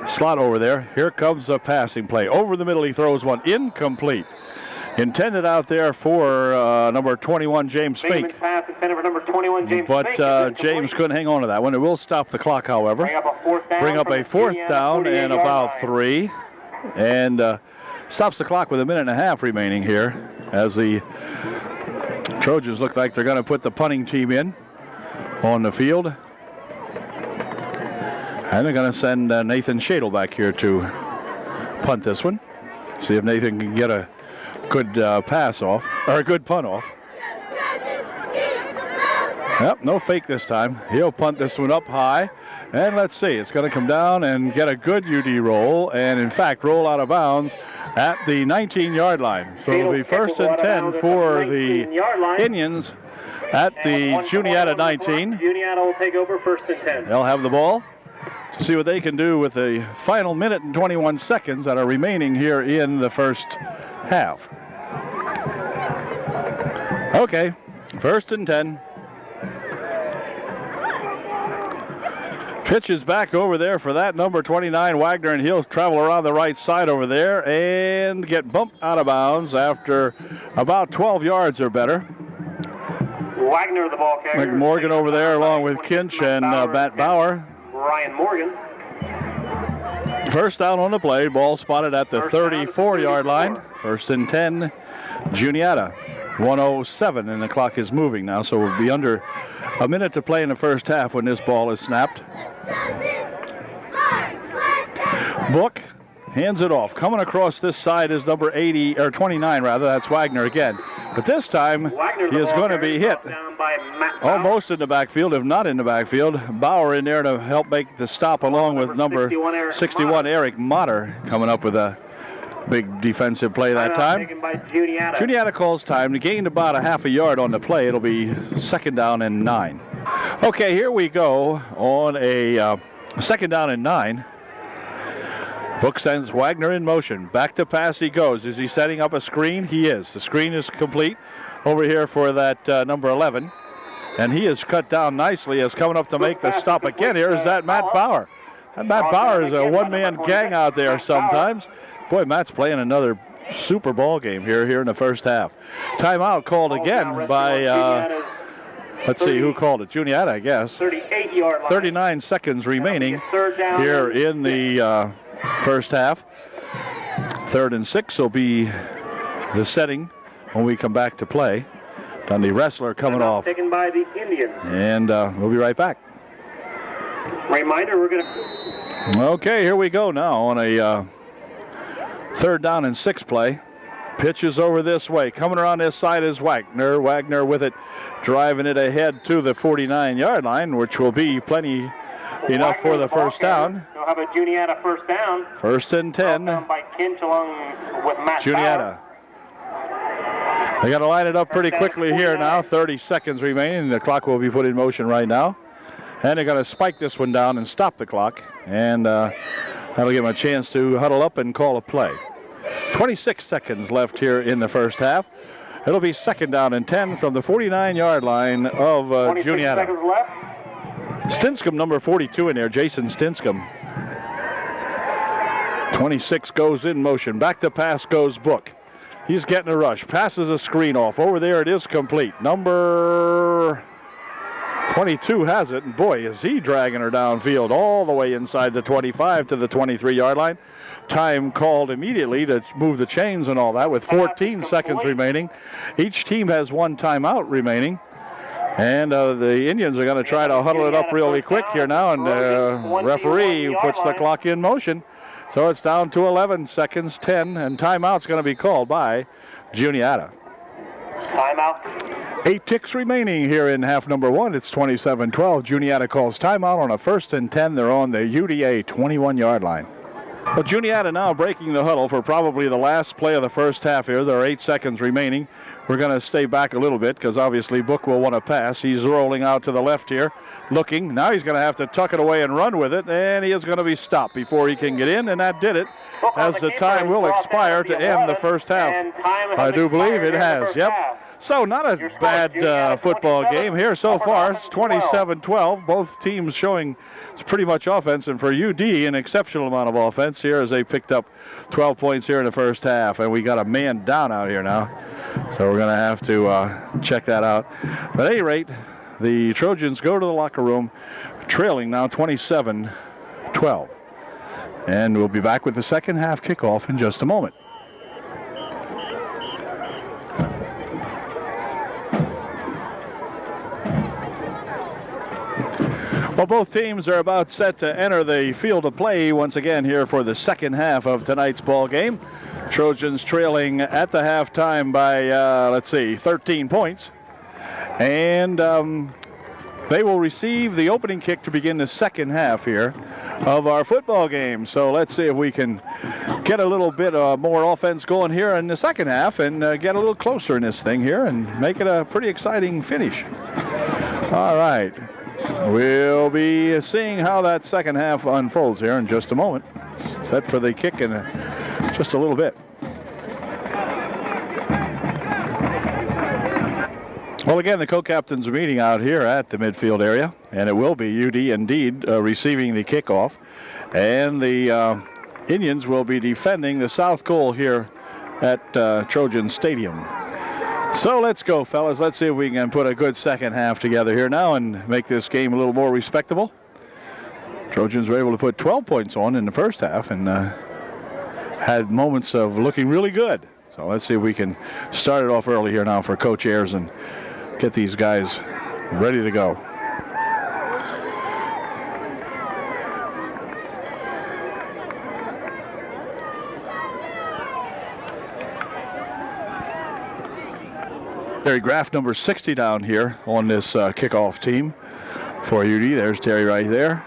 slot over there. Here comes a passing play. Over the middle, he throws one incomplete. Intended out there for number 21, James Fink. But James couldn't hang on to that one. It will stop the clock, however. Bring up a 4th down and about 3. And stops the clock with 1.5 minutes remaining here as the Trojans look like they're going to put the punting team in on the field. And they're going to send Nathan Shadle back here to punt this one. See if Nathan can get a good pass off, or a good punt off. Yep, no fake this time. He'll punt this one up high. And let's see, it's going to come down and get a good UD roll, and in fact roll out of bounds at the 19-yard line. So it'll be 1st and 10 for the Indians at the Juniata 19. Juniata will take over 1st and 10. They'll have the ball. See what they can do with the final 1 minute and 21 seconds that are remaining here in the first half. Okay, 1st and 10. Pitch is back over there for that number 29, Wagner, and he'll travel around the right side over there and get bumped out of bounds after about 12 yards or better. Wagner, the ball carrier. Morgan over there along with Kinch and Matt Bauer. Ryan Morgan. 1st down on the play. Ball spotted at the 34-yard line. 1st and 10, Juniata. 1:07, and the clock is moving now, so we'll be under a minute to play in the first half when this ball is snapped. Book hands it off. Coming across this side is number 80, or 29 rather. That's Wagner again. But this time he is going to be hit almost in the backfield, if not in the backfield. Bauer in there to help make the stop along with number 61, Eric Motter, coming up with a big defensive play that time. Juniata calls time. They gained about a half a yard on the play. It'll be 2nd down and 9. Okay, here we go on a 2nd down and 9. Book sends Wagner in motion. Back to pass he goes. Is he setting up a screen? He is. The screen is complete over here for that number 11. And he is cut down nicely as coming up to make the stop again. Here is that Matt Bauer. And Matt Bauer is a one-man gang out there sometimes. Boy, Matt's playing another super ball game here in the first half. Timeout called again by Let's see who called it. Juniata, I guess. 38-yard line. 39 seconds remaining here in the first half. 3rd and 6 will be the setting when we come back to play. On the wrestler coming off. Taken by the Indians. And we'll be right back. Reminder, we're going to... Okay, here we go now on a 3rd down and 6 play. Pitches over this way. Coming around this side is Wagner. Wagner with it, driving it ahead to the 49-yard line, which will be plenty enough for the first down. So how about Juniata first down? 1st and 10. Down by Kinch along with Matt Juniata. They got to line it up pretty quickly here now. 30 seconds remaining. The clock will be put in motion right now. And they're going to spike this one down and stop the clock. And that'll give them a chance to huddle up and call a play. 26 seconds left here in the first half. It'll be 2nd down and 10 from the 49-yard line of Juniata. 26 seconds left. Stinscomb, number 42 in there, Jason Stinscomb. 26 goes in motion. Back to pass goes Book. He's getting a rush. Passes a screen off. Over there it is complete. Number 22 has it. And boy, is he dragging her downfield all the way inside the 25 to the 23-yard line. Time called immediately to move the chains and all that with 14 seconds remaining. Each team has 1 timeout remaining. And the Indians are going to try to huddle it up really quick here now. And the referee puts the clock in motion. So it's down to 11 seconds, 10, and timeout's going to be called by Juniata. Timeout. 8 ticks remaining here in half number 1. It's 27-12. Juniata calls timeout on a 1st and 10. They're on the UDA 21-yard line. Well, Juniata now breaking the huddle for probably the last play of the first half here. There are 8 seconds remaining. We're going to stay back a little bit because obviously Book will want to pass. He's rolling out to the left here, looking. Now he's going to have to tuck it away and run with it, and he is going to be stopped before he can get in, and that did it, as the time will expire to end the first half. I do believe it has, yep. So not a bad football game here so far. It's 27-12. Both teams showing pretty much offense, and for UD an exceptional amount of offense here as they picked up 12 points here in the first half, and we got a man down out here now. So we're going to have to check that out. But at any rate, the Trojans go to the locker room trailing now 27-12. And we'll be back with the second half kickoff in just a moment. Well, both teams are about set to enter the field of play once again here for the second half of tonight's ball game. Trojans trailing at the halftime by, 13 points. And they will receive the opening kick to begin the second half here of our football game. So let's see if we can get a little bit more offense going here in the second half and get a little closer in this thing here and make it a pretty exciting finish. All right. We'll be seeing how that second half unfolds here in just a moment. Set for the kick in just a little bit. Well, again, the co-captains are meeting out here at the midfield area, and it will be UD indeed receiving the kickoff. And the Indians will be defending the south goal here at Trojan Stadium. So let's go, fellas. Let's see if we can put a good second half together here now and make this game a little more respectable. Trojans were able to put 12 points on in the first half and had moments of looking really good. So let's see if we can start it off early here now for Coach Ayers and get these guys ready to go. Terry Graff, number 60 down here on this kickoff team for UD. There's Terry right there.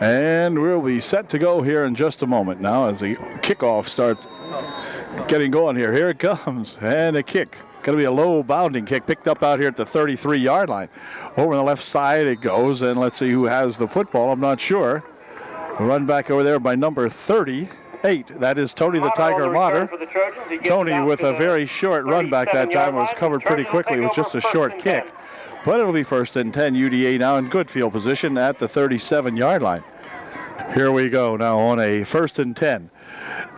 And we'll be set to go here in just a moment now as the kickoff starts getting going here. Here it comes. And a kick. Going to be a low bounding kick picked up out here at the 33-yard line. Over on the left side it goes. And let's see who has the football. I'm not sure. Run back over there by number 38. That is Tony the Tiger Motter. Tony with a very short run back that time was covered pretty quickly with just a short kick. But it'll be 1st and 10. UDA now in good field position at the 37-yard line. Here we go now on a 1st and 10.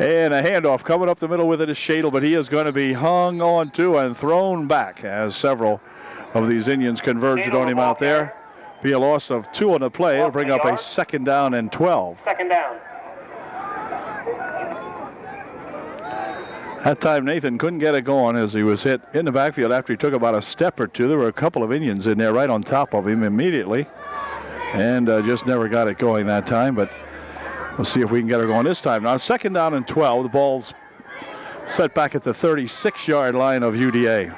And a handoff coming up the middle with it is Shadle, but he is going to be hung on to and thrown back as several of these Indians converged on him out there. Be a loss of 2 on the play. It'll bring up a 2nd down and 12. 2nd down. That time Nathan couldn't get it going as he was hit in the backfield after he took about a step or two. There were a couple of Indians in there right on top of him immediately, and just never got it going that time, but we'll see if we can get it going this time. Now 2nd down and 12. The ball's set back at the 36-yard line of UDA.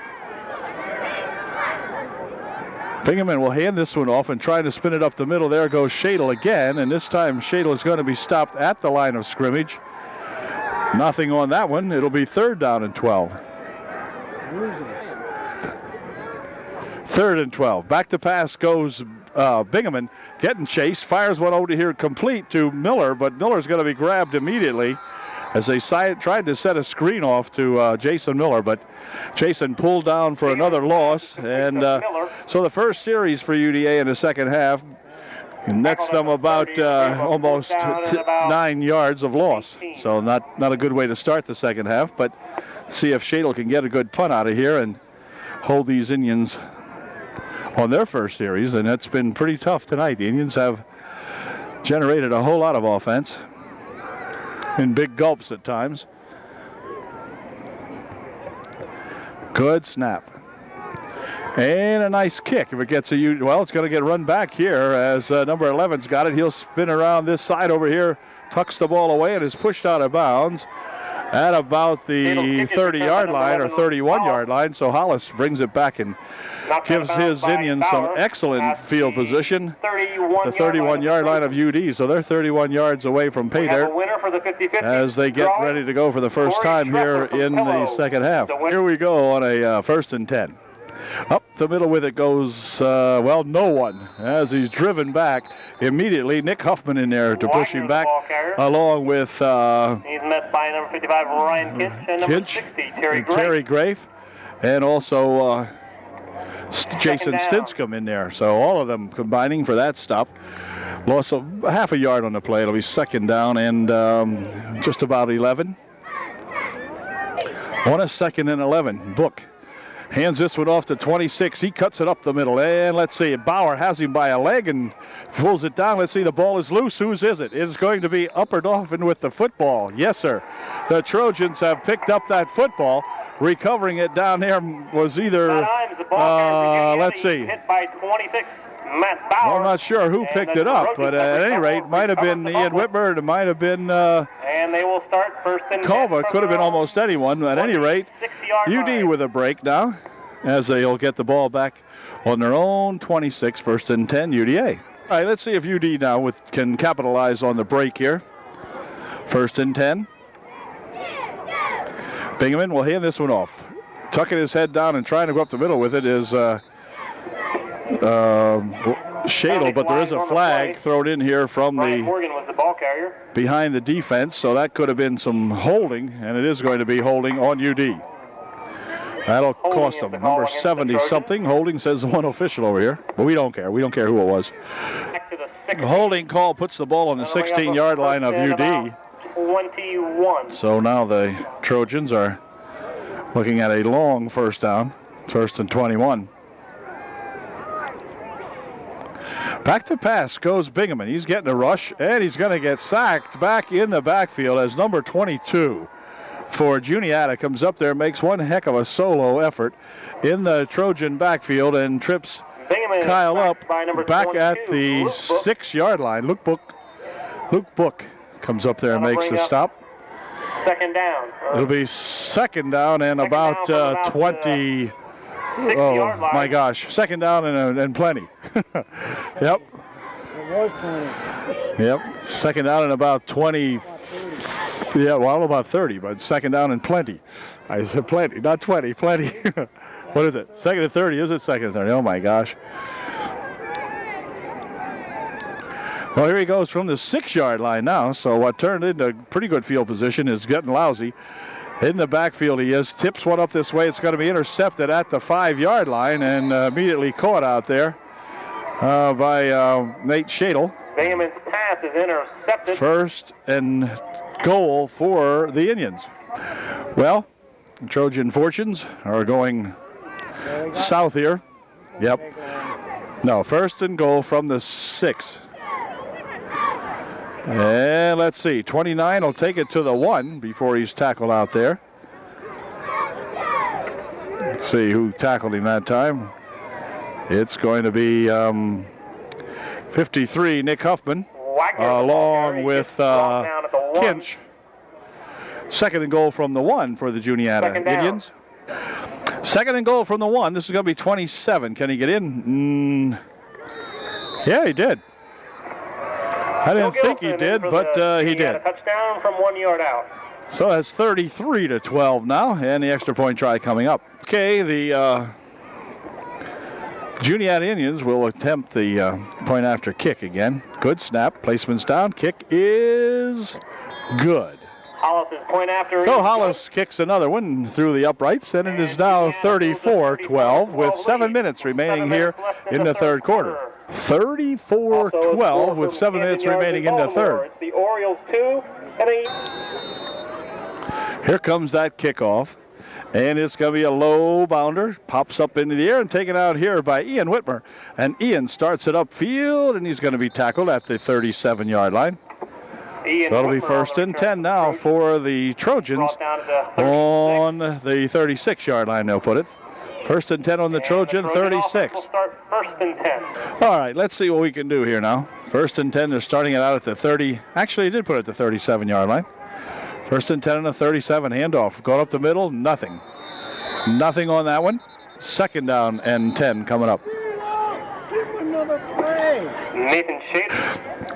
Bingaman will hand this one off and try to spin it up the middle. There goes Shadle again, and this time Shadle is going to be stopped at the line of scrimmage. Nothing on that one. It'll be 3rd down and 12. 3rd and 12. Back to pass goes Bingaman, getting chased, fires one over here complete to Miller, but Miller's going to be grabbed immediately as they tried to set a screen off to Jason Miller, but Jason pulled down for another loss, and so the first series for UDA in the second half nets them about almost 9 yards of loss. So not a good way to start the second half, but see if Shadle can get a good punt out of here and hold these Indians on their first series, and that's been pretty tough tonight. The Indians have generated a whole lot of offense in big gulps at times. Good snap. And a nice kick. If it gets well, it's going to get run back here as number 11's got it. He'll spin around this side over here, tucks the ball away, and is pushed out of bounds at about the 30-yard line or 31-yard line. So Hollis brings it back and gives his Indians some excellent field position. The 31-yard line of UD. So they're 31 yards away from pay dirt as they get ready to go for the first time here in the second half. Here we go on a 1st and 10. Up the middle with it goes, well, no one, as he's driven back immediately. Nick Huffman in there to push him back, along with he's met by number 55, Ryan Kinch, and number 60, Terry Grafe, and also Jason Stinscomb in there. So all of them combining for that stop. Loss of half a yard on the play. It'll be 2nd down and just about 11. On a 2nd and 11, Book hands this one off to 26. He cuts it up the middle. And let's see, Bauer has him by a leg and pulls it down. Let's see, the ball is loose. Whose is it? It is going to be Upper Dauphin with the football. Yes, sir. The Trojans have picked up that football. Recovering it down there was either, let's see. Hit by 26. Matt Bauer. Well, I'm not sure who picked it up, but at any rate, might have been Ian Whitmer. It might have been and they will start 1st and 10. Kova. Could have been almost anyone. At any rate, UD with a break now as they'll get the ball back on their own 26, 1st and 10, UDA. All right, let's see if UD now can capitalize on the break here. 1st and 10. Bingaman will hand this one off. Tucking his head down and trying to go up the middle with it is Shadle, but there is a flag thrown in here from Morgan was the ball carrier behind the defense, so that could have been some holding, and it is going to be holding on UD. That'll cost them. Number 70-something. Holding, says the one official over here. But we don't care. We don't care who it was. The holding call puts the ball on the 16-yard line of UD. 21. So now the Trojans are looking at a long 1st down. 1st and 21. Back to pass goes Bingaman. He's getting a rush, and he's going to get sacked back in the backfield as number 22 for Juniata comes up there, makes one heck of a solo effort in the Trojan backfield and trips Kyle up back at the 6-yard line. Luke Book comes up there and makes the stop. 2nd down. It'll be 2nd down and about 20. Oh, my gosh. 2nd down and plenty. Yep. It was 20. Yep. 2nd down and about 20. Yeah, well, about 30, but 2nd down and plenty. I said plenty, not 20, plenty. What is it? 2nd and 30, is it 2nd and 30? Oh, my gosh. Well, here he goes from the 6-yard line now, so what turned into pretty good field position is getting lousy. In the backfield he is, tips one up this way. It's going to be intercepted at the 5-yard line and immediately caught out there by Nate Shadle. Bingaman's pass is intercepted. 1st and goal for the Indians. Well, Trojan fortunes are going south here Yep. No, first and goal from the 6. And let's see, 29 will take it to the 1 before he's tackled out there. Let's see who tackled him that time. It's going to be 53, Nick Huffman, along with Kinch. Second and goal from the 1 for the Juniata Indians. Second and goal from the 1. This is going to be 27. Can he get in? Yeah, he did. I didn't think he did, but he did. Touchdown from 1 yard out. So that's 33-12 now, and the extra point try coming up. Okay, the Juniata Indians will attempt the point after kick again. Good snap, placement's down, kick is good. Hollis' point after. So Hollis kicks another one through the uprights, and it is now 34-12 with 7 minutes remaining here in the third quarter. 34-12 with 7 minutes remaining in the third. It's the Orioles 2 and Here comes that kickoff, and it's going to be a low bounder. Pops up into the air and taken out here by Ian Whitmer. And Ian starts it upfield, and he's going to be tackled at the 37-yard line. So it'll be first and 10 now for the Trojans on the 36-yard line, they'll put it. First and 10 on the Trojan 36. Will start first and 10. All right, let's see what we can do here now. First and 10, they're starting it out at the 30. Actually, he did put it at the 37-yard line. First and 10 on the 37, handoff. Going up the middle, nothing. Nothing on that one. Second down and 10 coming up. Give him another play. Nathan Shade.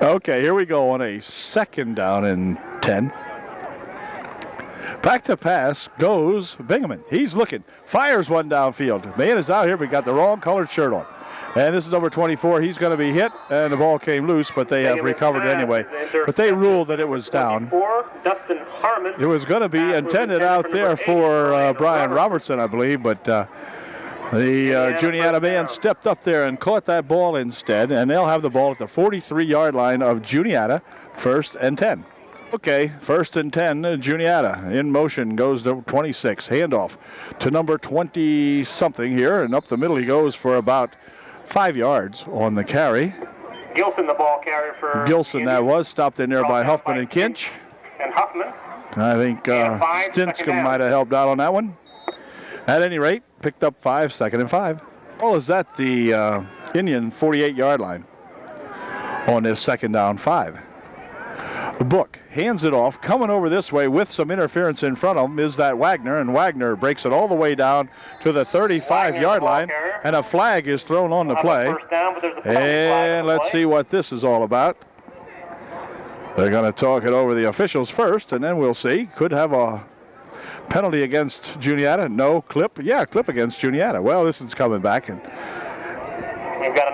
Okay, here we go on a second down and 10. Back to pass goes Bingaman. He's looking, fires one downfield. Man is out here, but got the wrong colored shirt on. And this is number 24. He's going to be hit, and the ball came loose, but they have recovered anyway. But they ruled that it was down. Dustin Harmon. It was going to be intended out there for Brian Robertson, I believe, but the Juniata man stepped up there and caught that ball instead, and they'll have the ball at the 43-yard line of Juniata, first and 10. Okay, first and 10, Juniata in motion, goes to 26, handoff to number 20-something here, and up the middle he goes for about 5 yards on the carry. Gilson, the ball carrier for Gilson, that was, stopped in there by Huffman and Kinch. And Huffman. I think Stinscombe might have helped out on that one. At any rate, picked up 5, second and 5. Well, is that the Indian 48-yard line on this second down 5. Book hands it off. Coming over this way with some interference in front of him is that Wagner, and Wagner breaks it all the way down to the 35-yard line, and a flag is thrown on the play. And let's see what this is all about. They're going to talk it over the officials first, and then we'll see. Could have a penalty against Juniata. No, clip. Yeah, clip against Juniata. Well, this is coming back, and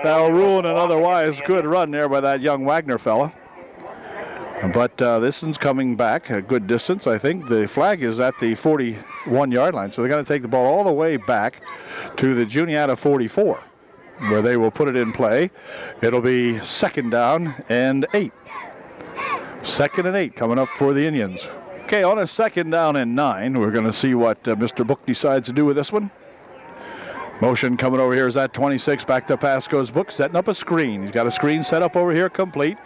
that'll ruin an otherwise good run there by that young Wagner fella. But this one's coming back a good distance, I think. The flag is at the 41-yard line, so they're going to take the ball all the way back to the Juniata 44, where they will put it in play. It'll be second down and 8. Second and 8 coming up for the Indians. Okay, on a second down and 9, we're going to see what Mr. Book decides to do with this one. Motion coming over here is at 26. Back to pass goes Book, setting up a screen. He's got a screen set up over here, complete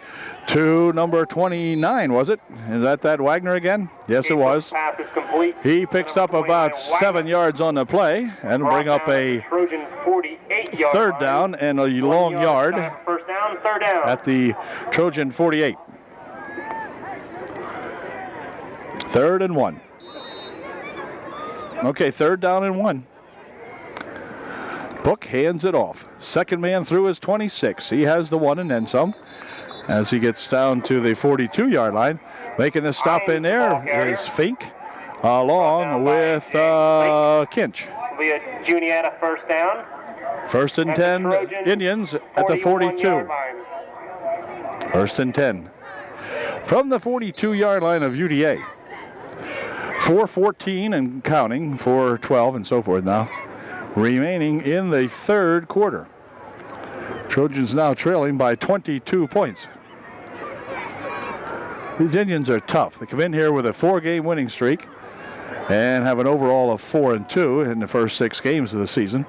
to number 29, was it? Is that Wagner again? Yes, it was. Pass is complete. He picks up about 7 yards on the play and bring up a Trojan 48-yard third down and a long yard first down, third down at the Trojan 48. Third and 1. Okay, third down and 1. Book hands it off. Second man through is 26. He has the 1 and then some as he gets down to the 42-yard line. Making the stop in there is Fink along with Kinch. Will be a Juniata first down. First and 10 Indians at the 42. First and 10. From the 42-yard line of UDA. 4:14 and counting, 4:12 and so forth now. Remaining in the third quarter. Trojans now trailing by 22 points. These Indians are tough. They come in here with a 4-game winning streak and have an overall of 4-2 in the first 6 games of the season.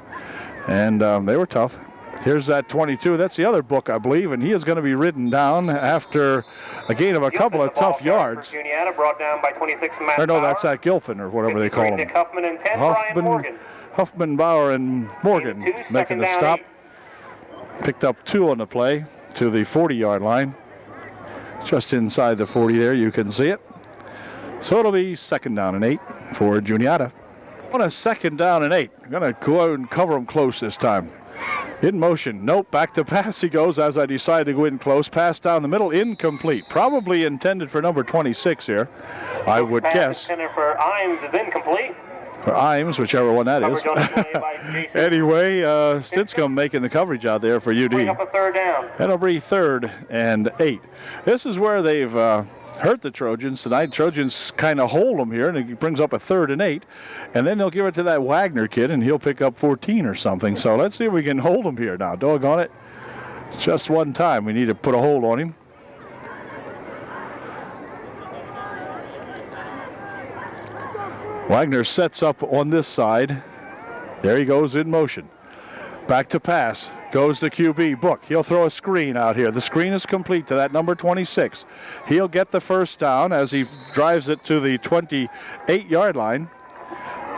And they were tough. Here's that 22. That's the other Book, I believe, and he is going to be ridden down after a gain of a couple of tough yards. Juniata brought down by 26 Matt Or no, Bauer. that's that Gilfin or whatever they call him. Nick Huffman and 10, Brian Morgan. Huffman, Bauer, and Morgan making the stop. Picked up 2 on the play to the 40-yard line. Just inside the 40 there, you can see it. So it'll be 2nd down and 8 for Juniata. On a 2nd down and 8. I'm going to go out and cover him close this time. In motion. Nope. Back to pass he goes as I decide to go in close. Pass down the middle. Incomplete. Probably intended for number 26 here, I would guess. Intended for Imes is incomplete. For Imes, whichever one that is. Anyway, Stinscombe making the coverage out there for UD. Bring up a 3rd down. That'll be 3rd and 8. This is where they've hurt the Trojans tonight. Trojans kind of hold them here, and it brings up a 3rd and 8. And then they'll give it to that Wagner kid, and he'll pick up 14 or something. So let's see if we can hold him here now. Doggone it. Just one time. We need to put a hold on him. Wagner sets up on this side. There he goes in motion. Back to pass. Goes the QB, Book. He'll throw a screen out here. The screen is complete to that number 26. He'll get the 1st down as he drives it to the 28-yard line.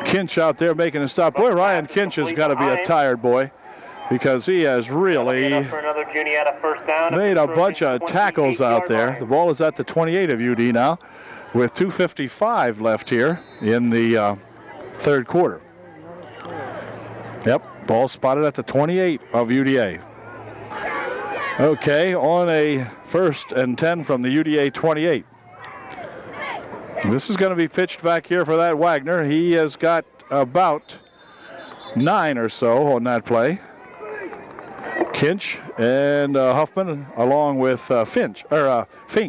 Kinch out there making a stop. Boy, Ryan Kinch has got to be a tired boy because he has really made a bunch of tackles out there. The ball is at the 28 of UD now with 2:55 left here in the 3rd quarter. Yep. Ball spotted at the 28 of UDA. Okay, on a 1st and 10 from the UDA 28. This is going to be pitched back here for that Wagner. He has got about 9 or so on that play. Kinch and Huffman along with Fink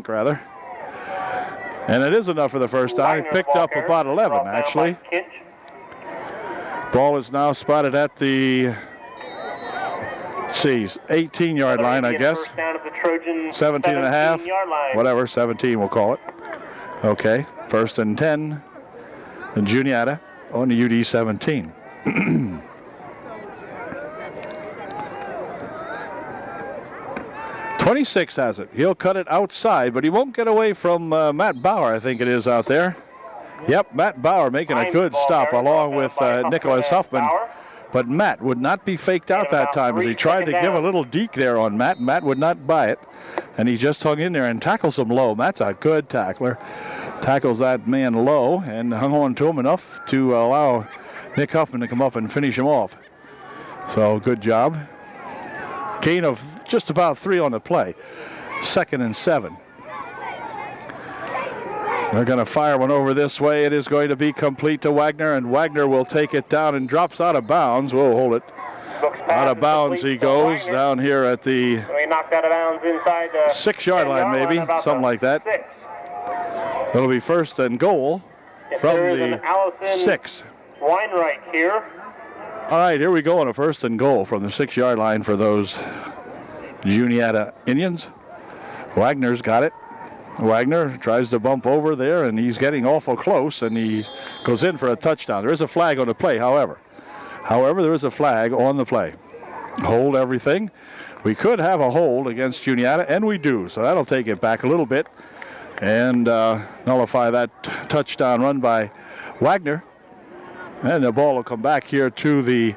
rather. And it is enough for the 1st down. He picked up about 11 actually. Ball is now spotted at the 18-yard line, I guess. 17 and a half. Whatever, 17 we'll call it. Okay, 1st and 10. And Juniata on the UD 17. 26 has it. He'll cut it outside, but he won't get away from Matt Bauer, I think it is out there. Yep, Matt Bauer making a good stop along with Nicholas Huffman. But Matt would not be faked out that time as he tried to give a little deke there on Matt. Matt would not buy it, and he just hung in there and tackles him low. Matt's a good tackler. Tackles that man low and hung on to him enough to allow Nick Huffman to come up and finish him off. So good job. Gain of just about 3 on the play. 2nd and 7. They're going to fire one over this way. It is going to be complete to Wagner, and Wagner will take it down and drops out of bounds. We'll hold it. Out of bounds he goes down here at the 6-yard line maybe, something like that. It'll be 1st and goal from the 6. Weinreich here. All right, here we go on a 1st and goal from the 6-yard line for those Juniata Indians. Wagner's got it. Wagner tries to bump over there, and he's getting awful close, and he goes in for a touchdown. There is a flag on the play, however. There is a flag on the play. Hold everything. We could have a hold against Juniata, and we do, so that'll take it back a little bit and nullify that touchdown run by Wagner. And the ball will come back here to the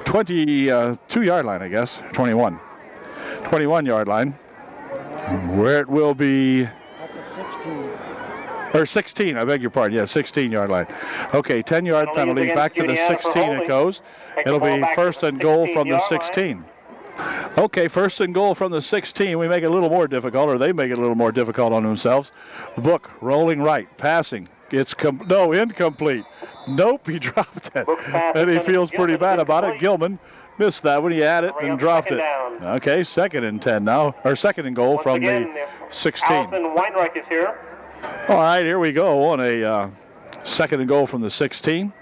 22-yard line, I guess, 21-yard line, where it will be... Or 16, I beg your pardon. Yeah, 16-yard line. Okay, 10-yard penalty. Back to the 16 it goes. It'll be 1st and goal from the 16. Okay, 1st and goal from the 16. We make it a little more difficult, or they make it a little more difficult on themselves. Book rolling right, passing. It's incomplete. Nope, he dropped it. And he feels pretty bad about it. Gilman missed that when he had it and dropped it. Okay, 2nd and 10 now, or 2nd and goal from the 16. Allison Weinreich is here. All right, here we go on a 2nd and goal from the 16.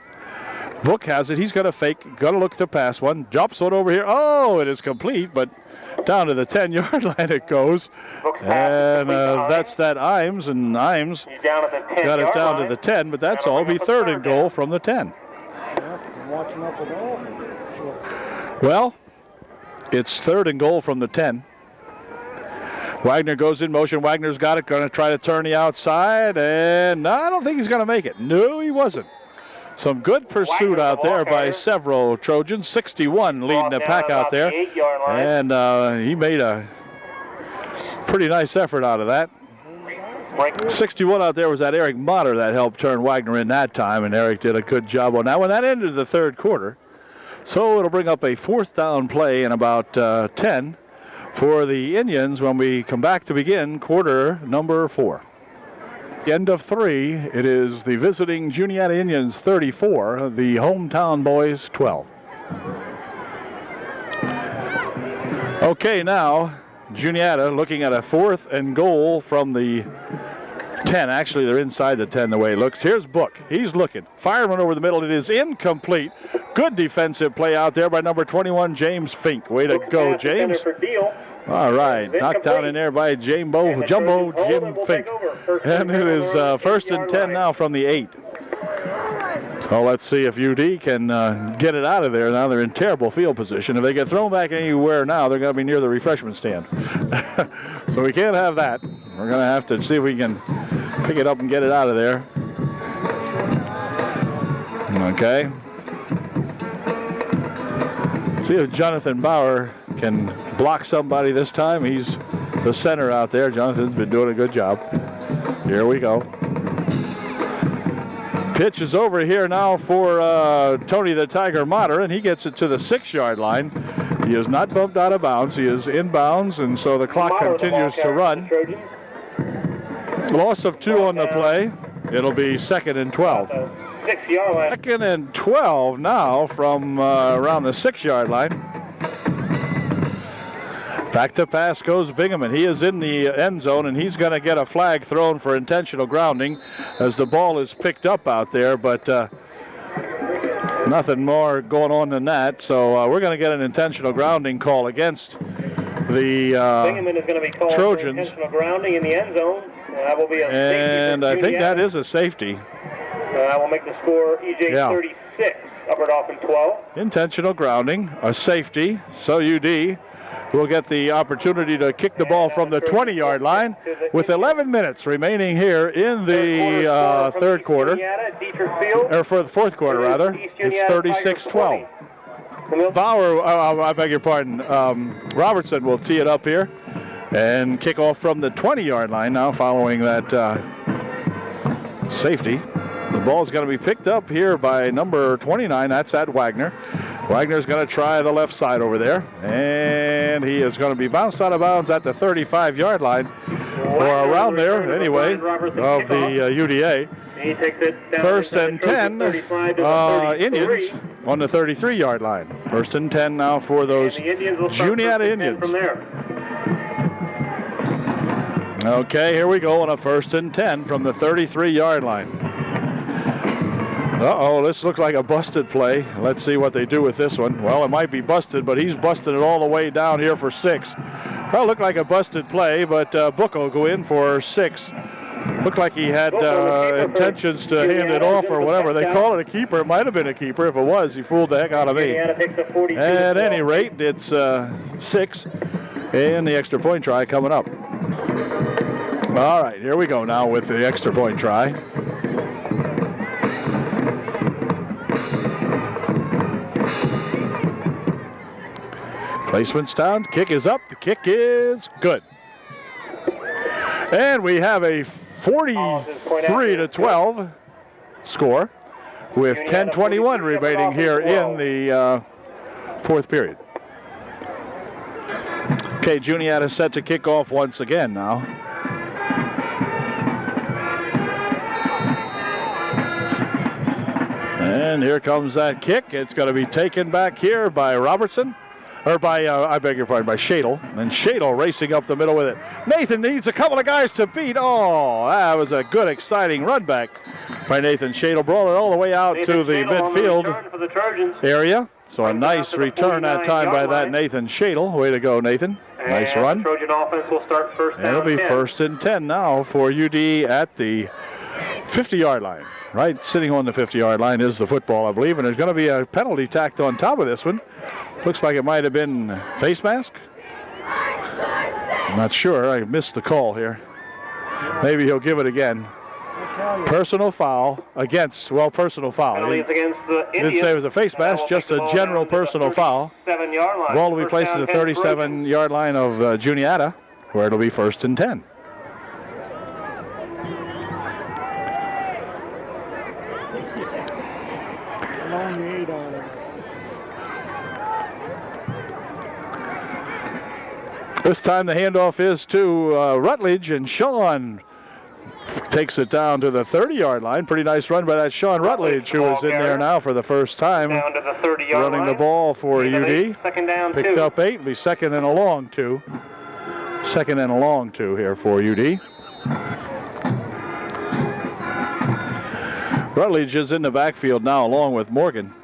Book has it. He's going to fake, going to look to pass one. Jumps one over here. Oh, it is complete, but down to the 10-yard line it goes. And that's that Imes, and Imes got it down to the 10, but that's all. It'll be 3rd and goal from the 10. Well, it's 3rd and goal from the 10. Wagner goes in motion. Wagner's got it, going to try to turn the outside, and no, I don't think he's going to make it. No, he wasn't. Some good pursuit out there by several Trojans. 61 leading the pack out there, and he made a pretty nice effort out of that. 61 out there was that Eric Motter that helped turn Wagner in that time, and Eric did a good job on that one. That ended the 3rd quarter, so it'll bring up a 4th down play in about 10 for the Indians when we come back to begin quarter number 4. End of 3, it is the visiting Juniata Indians 34, the hometown boys 12. Okay, now Juniata looking at a 4th and goal from the 10. Actually, they're inside the 10 the way it looks. Here's Book. He's looking. Fireman over the middle. It is incomplete. Good defensive play out there by number 21, James Fink. Way to go, James. All right. Knocked down in there by Jumbo Jim Fink. And it is 1st and 10 now from the 8. So let's see if UD can get it out of there. Now they're in terrible field position. If they get thrown back anywhere now, they're going to be near the refreshment stand. So we can't have that. We're going to have to see if we can pick it up and get it out of there. Okay. See if Jonathan Bauer can block somebody this time. He's the center out there. Jonathan's been doing a good job. Here we go. Pitch is over here now for Tony the Tiger Motter, and he gets it to the 6-yard line. He is not bumped out of bounds. He is in bounds, and so the clock continues to run. Loss of 2 on the play. It'll be 2nd and 12. 6-yard line. 2nd and 12 now from around the 6-yard line. Back to pass goes Bingaman. He is in the end zone, and he's going to get a flag thrown for intentional grounding as the ball is picked up out there, but nothing more going on than that. So we're going to get an intentional grounding call against the Bingaman is going to be called Trojans. For intentional grounding in the end zone. That will be a and safety. I think that is a safety. I will make the score EJ 36, Upper Dauphin 12. Intentional grounding, a safety. So UD will get the opportunity to kick the ball from the 20-yard line with 11 minutes remaining here in the 3rd quarter. Or for the 4th quarter, rather. It's 36-12. Bauer, I beg your pardon, Robertson will tee it up here and kick off from the 20-yard line now following that safety. The ball is going to be picked up here by number 29. That's at Wagner. Wagner's going to try the left side over there, and he is going to be bounced out of bounds at the 35-yard line, or around there anyway, of the UDA. He takes it down 1st and 10, Indians on the 33-yard line. 1st and 10 now for those Juniata Indians. From there. Okay, here we go on a 1st and 10 from the 33-yard line. Uh-oh, this looks like a busted play. Let's see what they do with this one. Well, it might be busted, but he's busted it all the way down here for 6. Well, looked like a busted play, but Book will go in for 6. Looked like he had intentions to hand it off or whatever. They call it a keeper. It might have been a keeper. If it was, he fooled the heck out of me. At any rate, it's 6, and the extra point try coming up. All right, here we go now with the extra point try. Placement's down, kick is up, the kick is good. And we have a 43-12 score with 10:21 remaining here in the 4th period. Okay, Juniata set to kick off once again now. And here comes that kick. It's going to be taken back here by Robertson. Or by, I beg your pardon, by Shadle. And Shadle racing up the middle with it. Nathan needs a couple of guys to beat. Oh, that was a good, exciting run back by Nathan Shadle. Brought it all the way out to the midfield area. So a nice return that time by that Nathan Shadle. Way to go, Nathan. Nice run. The Trojan offense will start 1st down. It'll be 1st and 10 now for UD at the 50-yard line. Right, sitting on the 50-yard line is the football, I believe, and there's going to be a penalty tacked on top of this one. Looks like it might have been face mask. I'm not sure. I missed the call here. Maybe he'll give it again. Personal foul against, well, personal foul. He didn't say it was a face mask, just a general personal foul. Ball will be placed at the 37-yard line of Juniata, where it'll be 1st and 10. This time the handoff is to Rutledge, and Sean takes it down to the 30-yard line. Pretty nice run by that Sean Rutledge, who is in there now for the first time, running the ball for UD. Picked up 8. It'll be 2nd and a long 2. 2nd and a long 2 here for UD. Rutledge is in the backfield now along with Morgan.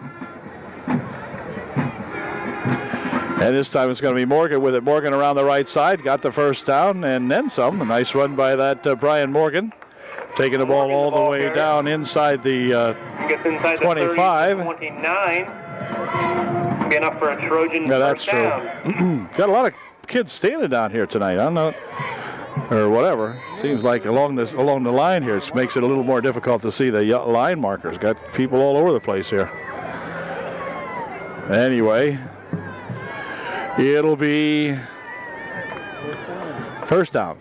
And this time it's going to be Morgan with it. Morgan around the right side, got the first down and then some. A nice run by that Brian Morgan. Taking the ball all the way down inside the 25. 29. Be enough for a Trojan. Yeah, that's true. Got a lot of kids standing down here tonight. I don't know, or whatever. Seems like along the line here, it makes it a little more difficult to see the line markers. Got people all over the place here. Anyway, it'll be first down.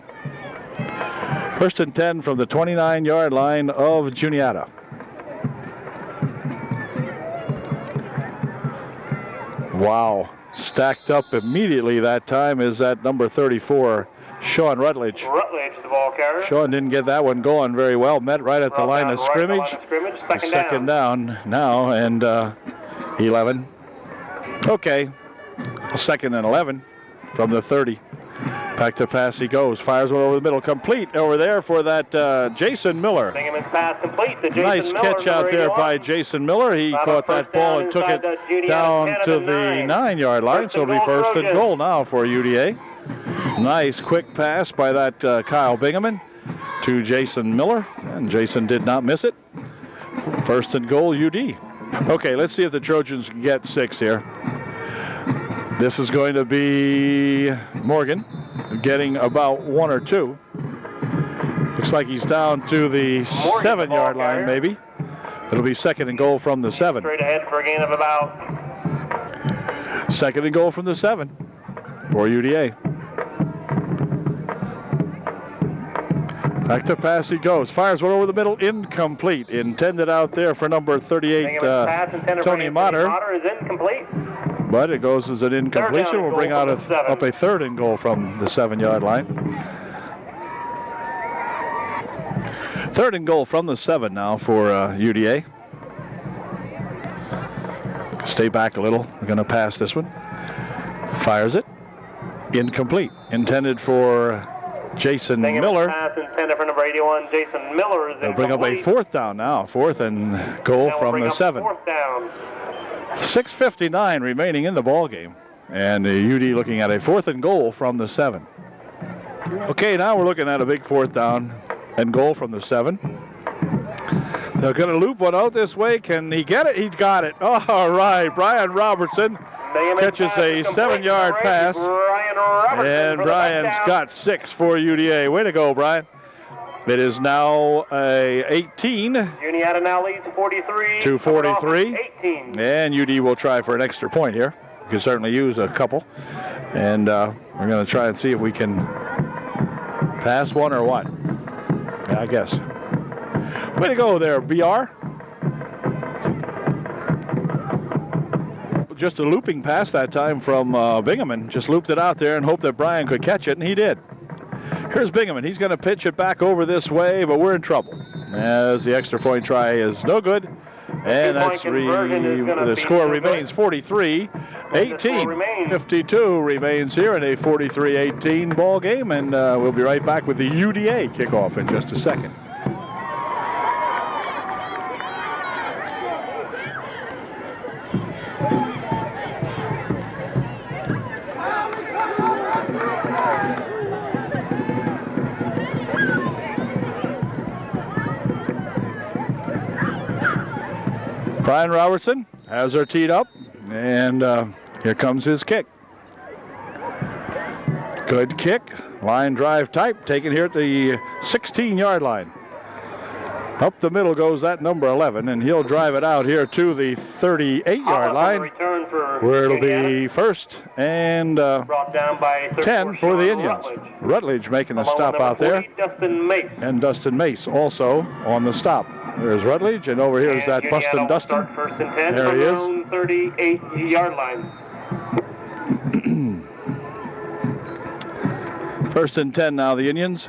1st and 10 from the 29-yard line of Juniata. Wow. Stacked up immediately that time is that number 34, Sean Rutledge. Rutledge, the ball carrier. Sean didn't get that one going very well. Met right at the line of scrimmage. Second down now, and 11. Okay. 2nd and 11 from the 30. Back to pass he goes. Fires one over the middle. Complete over there for that Jason Miller. Bingham's pass complete to Jason nice Miller, catch out there by Jason Miller. He caught that ball and took it down to the 9-yard line. So it'll be 1st and goal now for UDA. Nice quick pass by that Kyle Bingaman to Jason Miller. And Jason did not miss it. 1st and goal UD. Okay, let's see if the Trojans can get 6 here. This is going to be Morgan getting about 1 or 2. Looks like he's down to the 7-yard line, maybe. It'll be 2nd and goal from the 7. Straight ahead for a gain of about. 2nd and goal from the 7 for UDA. Back to pass he goes. Fires one over the middle. Incomplete. Intended out there for number 38, Tony Motter. Motter is incomplete. But it goes as an incompletion. We'll bring out up a 3rd and goal from the 7-yard line. 3rd and goal from the 7 now for UDA. Stay back a little. We're going to pass this one. Fires it. Incomplete. Intended for Jason Miller. Pass intended for number 81. Jason Miller is They'll bring up a 4th down now. 4th and goal from the 7. 4th down. 6:59 remaining in the ball game, and the UD looking at a 4th and goal from the 7. Okay, now we're looking at a big 4th down and goal from the 7. They're going to loop one out this way. Can he get it? He got it. All right, Brian Robertson catches a 7-yard pass, and Brian's got 6 for UDA. Way to go, Brian. It is now a 18. Juniata now leads 43 to 43. 18. And UD will try for an extra point here. We can certainly use a couple. And we're going to try and see if we can pass one or what. Yeah, I guess. Way to go there, BR. Just a looping pass that time from Bingaman. Just looped it out there and hoped that Brian could catch it, and he did. Here's Bingaman. He's going to pitch it back over this way, but we're in trouble as the extra point try is no good. And that's the score remains 43-18. 52 remains here in a 43-18 ball game, and we'll be right back with the UDA kickoff in just a second. Brian Robertson has her teed up, and Here comes his kick. Good kick. Line drive type. Taken here at the 16-yard line. Up the middle goes that number 11, and he'll drive it out here to the 38-yard line, where it'll be first and 10 for the Indians. Rutledge making the stop out there. And Dustin Mace also on the stop. There's Rutledge, and over here is that Bustin' Dustin. There he is. 38-yard line. First and 10 now, the Indians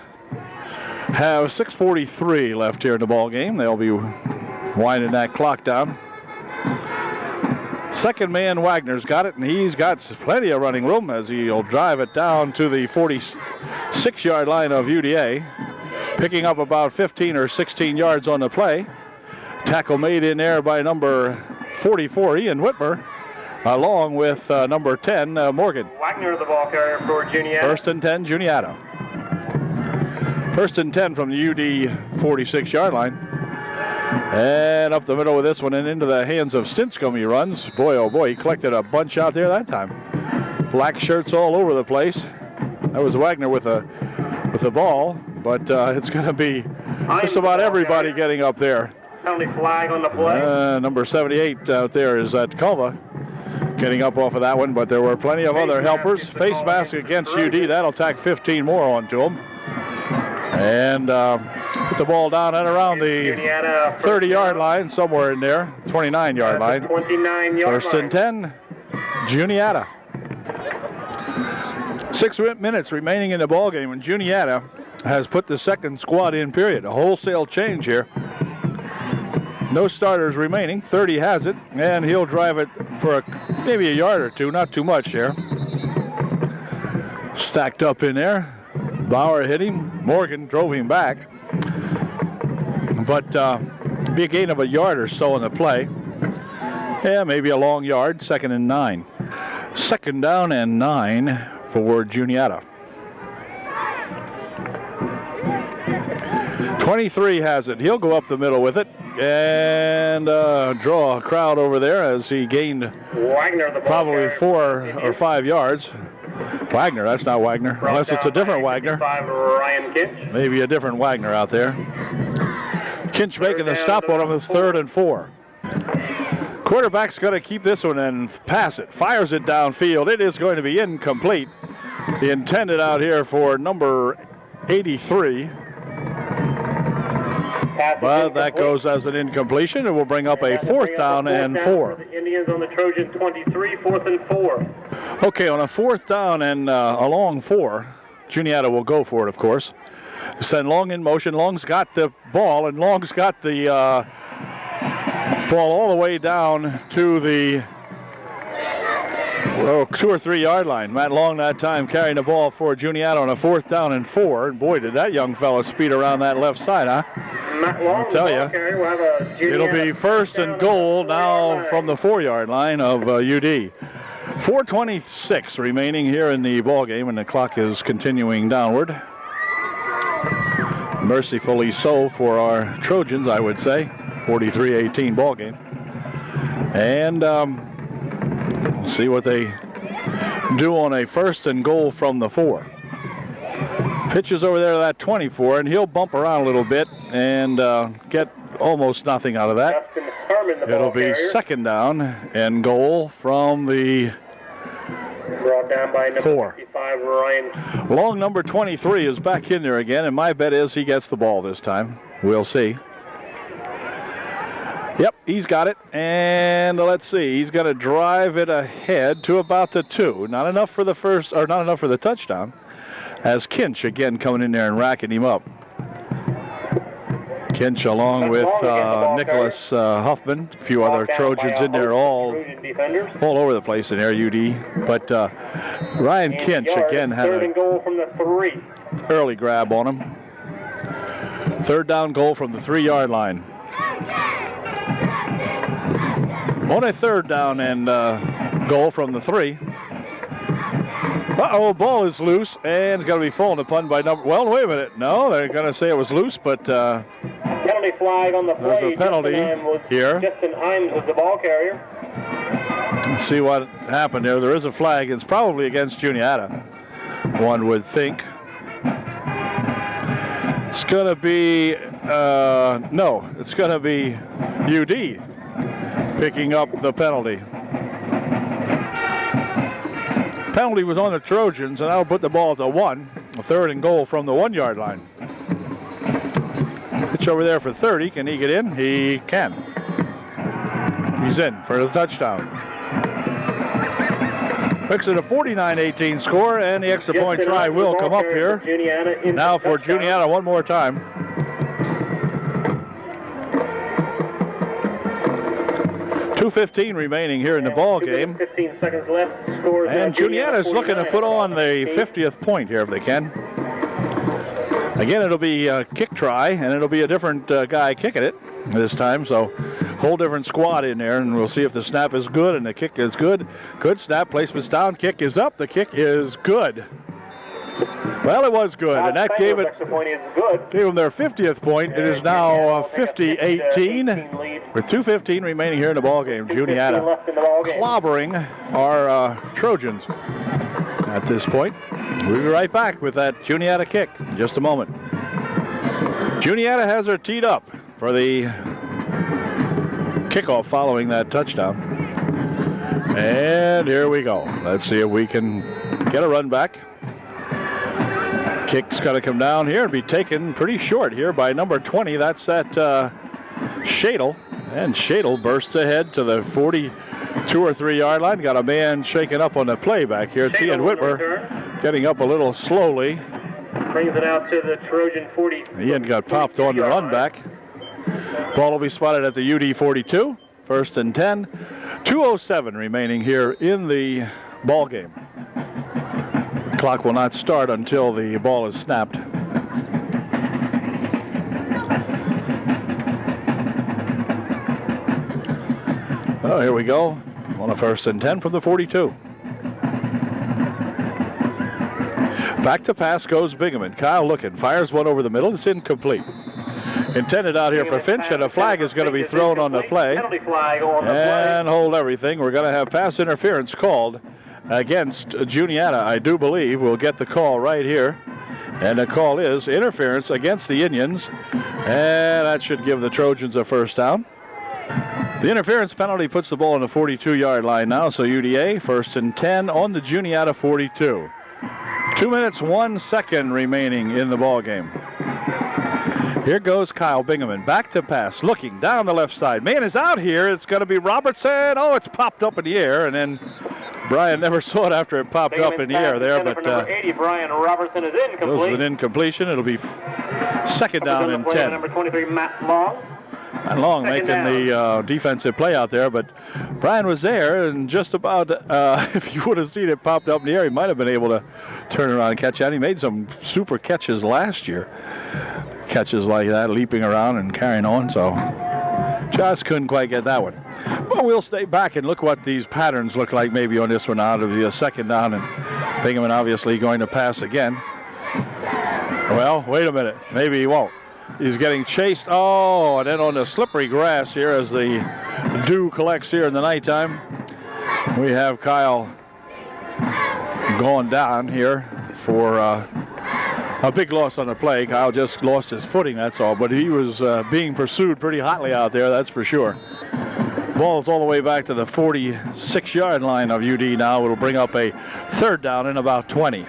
have 6:43 left here in the ball game. They'll be winding that clock down. Second man, Wagner's got it, and he's got plenty of running room as he'll drive it down to the 46-yard line of UDA, picking up about 15 or 16 yards on the play. Tackle made in there by number 44, Ian Whitmer, along with number 10, Morgan. Wagner, the ball carrier for Juniata. First and 10, Juniata. First and 10 from the UD 46-yard line. And up the middle with this one and into the hands of Stinscombe he runs. Boy, oh boy, he collected a bunch out there that time. Black shirts all over the place. That was Wagner with the ball, but it's going to be just about everybody getting up there. Penalty flag on the play. Number 78 out there is at Culva, getting up off of that one, but there were plenty of other helpers. Face mask against UD, that'll tack 15 more onto him. And put the ball down and around the 30-yard line, somewhere in there, 29-yard line. 29-yard First and 10, Juniata. 6 minutes remaining in the ball game, and Juniata has put the second squad in, period. A wholesale change here. No starters remaining. 30 has it, and he'll drive it for maybe a yard or two, not too much here. Stacked up in there. Bauer hit him. Morgan drove him back. But be a gain of a yard or so in the play. Yeah, maybe a long yard. 2nd and 9. 2nd down and 9 for Juniata. 23 has it. He'll go up the middle with it and draw a crowd over there as he gained probably 4 or 5 yards. Wagner, that's not Wagner, unless it's a different Wagner. Maybe a different Wagner out there. Kinch making the stop on him is 3rd and 4. Quarterback's going to keep this one and pass it. Fires it downfield. It is going to be incomplete. Intended out here for number 83. But that goes as an incompletion. It will bring up a 4th down and 4. The Indians on the Trojan 23, 4th and 4. Okay, on a 4th down and a long 4, Juniata will go for it, of course. Send Long in motion. Long's got the ball, and Long's got the ball all the way down to the 2 or 3 yard line. Matt Long that time carrying the ball for Juniata on a 4th down and 4. And boy, did that young fellow speed around that left side, huh? Matt Long, I'll tell you, it'll be 1st and goal now from the 4 yard line of UD. 4:26 remaining here in the ball game, and the clock is continuing downward. Mercifully so for our Trojans, I would say. 43-18 ball game. And we'll see what they do on a 1st and goal from the 4. Pitches over there to that 24, and he'll bump around a little bit and get almost nothing out of that. It'll be 2nd down and goal from the brought down by number 4. 55, Ryan. Long number 23 is back in there again, and my bet is he gets the ball this time. We'll see. Yep, he's got it, and let's see. He's going to drive it ahead to about the 2. Not enough for the first, or not enough for the touchdown. As Kinch again coming in there and racking him up. Kinch along with Nicholas Huffman, a few other Trojans in there, all over the place in there, UD. But Ryan Kinch again had a early grab on him. 3rd down goal from the 3 yard line. On a 3rd down and goal from the 3. Uh-oh, ball is loose, and it's going to be fallen upon by number... Well, wait a minute. No, they're going to say it was loose, but... penalty flag on the play. There's a penalty here. Justin Himes was the ball carrier. Let's see what happened there. There is a flag. It's probably against Juniata, one would think. It's going to be, no, it's going to be UD picking up the penalty. Penalty was on the Trojans, and that'll put the ball at the 1. A 3rd and goal from the 1-yard line. Pitch over there for 30. Can he get in? He can. He's in for the touchdown. Makes it a 49-18 score, and the extra point try will come up here. Now for Juniata one more time. .2:15 remaining here in the ball game. 15 seconds left. And Juniata is looking to put on the 50th point here if they can. Again, it'll be a kick try, and it'll be a different guy kicking it this time. So whole different squad in there, and we'll see if the snap is good and the kick is good. Good snap, placement's down, kick is up, the kick is good. Well, it was good, and that gave them their 50th point. It is now 50-18 with 2:15 remaining here in the ball game. Juniata clobbering our Trojans at this point. We'll be right back with that Juniata kick in just a moment. Juniata has her teed up for the kickoff following that touchdown. And here we go. Let's see if we can get a run back. Kick's going to come down here and be taken pretty short here by number 20. That's that Shadle. And Shadle bursts ahead to the 42 or 3 yard line. Got a man shaken up on the play back here. It's Ian Whitmer getting up a little slowly. Brings it out to the Trojan 40. Ian got popped on the run back. Ball will be spotted at the UD 42. 1st and 10. 2:07 remaining here in the ball game. The clock will not start until the ball is snapped. Oh, here we go. On a 1st and 10 from the 42. Back to pass goes Bingaman. Kyle looking, fires one over the middle. It's incomplete. Intended out here for Finch, and a flag is going to be thrown on the play. And hold everything. We're going to have pass interference called against Juniata, I do believe. We'll get the call right here. And the call is interference against the Indians. And that should give the Trojans a 1st down. The interference penalty puts the ball on the 42-yard line now, so UDA 1st and 10 on the Juniata 42. 2 minutes, 1 second remaining in the ball game. Here goes Kyle Bingaman, back to pass, looking down the left side. Man is out here. It's going to be Robertson. Oh, it's popped up in the air, and then Brian never saw it after it popped up in the air there. But number 80, Brian Robertson is incomplete. This is an incompletion. It'll be 2nd down and 10. Number 23, Matt Long. Matt Long making the defensive play out there, but Brian was there, and just about, if you would have seen it popped up in the air, he might have been able to turn around and catch that. He made some super catches last year. Catches like that, leaping around and carrying on, so just couldn't quite get that one. Well, we'll stay back and look what these patterns look like maybe on this one now. It'll be a 2nd down, and Bingaman obviously going to pass again. Well, wait a minute. Maybe he won't. He's getting chased. Oh, and then on the slippery grass here as the dew collects here in the nighttime, we have Kyle going down here for a big loss on the play. Kyle just lost his footing, that's all. But he was being pursued pretty hotly out there, that's for sure. Ball's all the way back to the 46-yard line of UD now. It'll bring up a 3rd down and about 20.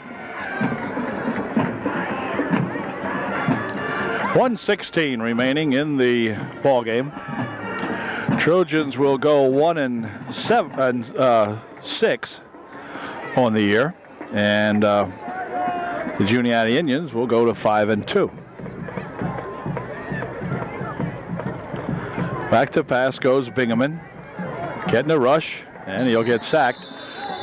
1:16 remaining in the ball game. Trojans will go 1-6 on the year, and the Juniata Indians will go to 5-2. Back to pass goes Bingaman, getting a rush, and he'll get sacked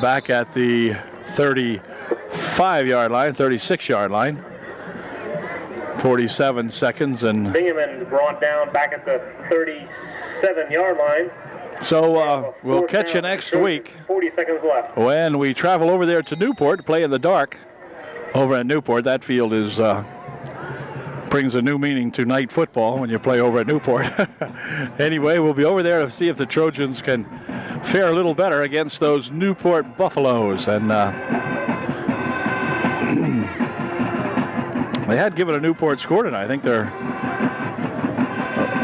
back at the 35-yard line, 36-yard line. 47 seconds, and Bingaman brought down back at the 37-yard line. So we'll catch you next week 40 seconds left. when we travel over there to Newport to play in the dark. Over at Newport, that field is brings a new meaning to night football when you play over at Newport. Anyway, we'll be over there to see if the Trojans can fare a little better against those Newport Buffaloes. And they had given a Newport score tonight. I think they're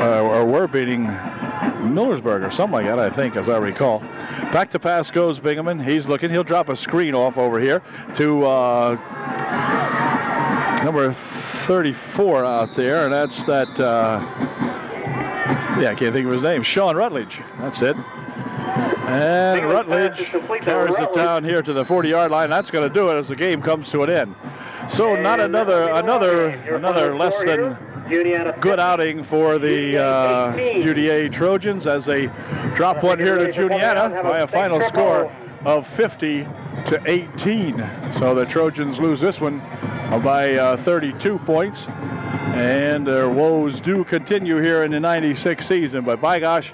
or were beating Millersburg or something like that, I think, as I recall. Back to pass goes Bingaman. He's looking. He'll drop a screen off over here to number 34 out there, and that's that, I can't think of his name, Sean Rutledge. That's it. And Rutledge carries it down here to the 40-yard line. That's going to do it as the game comes to an end. So not another less than good outing for the UDA Trojans as they drop one here to Juniata by a final score of 50-18. So the Trojans lose this one by 32 points. And their woes do continue here in the 96 season. But by gosh,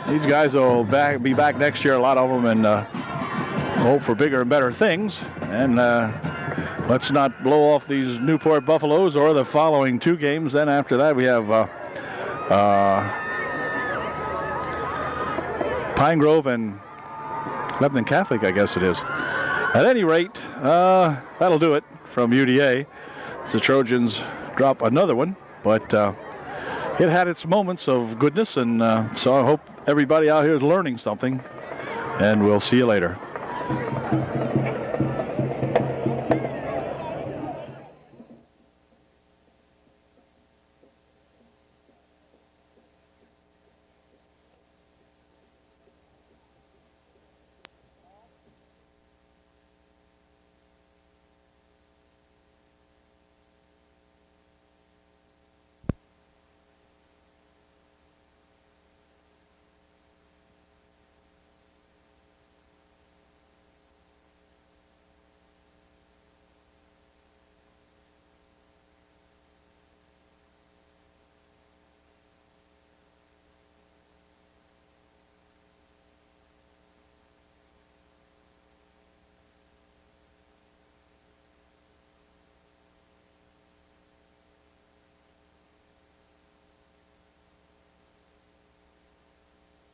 these guys will be back next year, a lot of them, and hope for bigger and better things. And let's not blow off these Newport Buffaloes or the following two games. Then after that, we have Pine Grove and Lebanon Catholic, I guess it is. At any rate, that'll do it from UDA. The Trojans drop another one, but it had its moments of goodness, and so I hope everybody out here is learning something, and we'll see you later.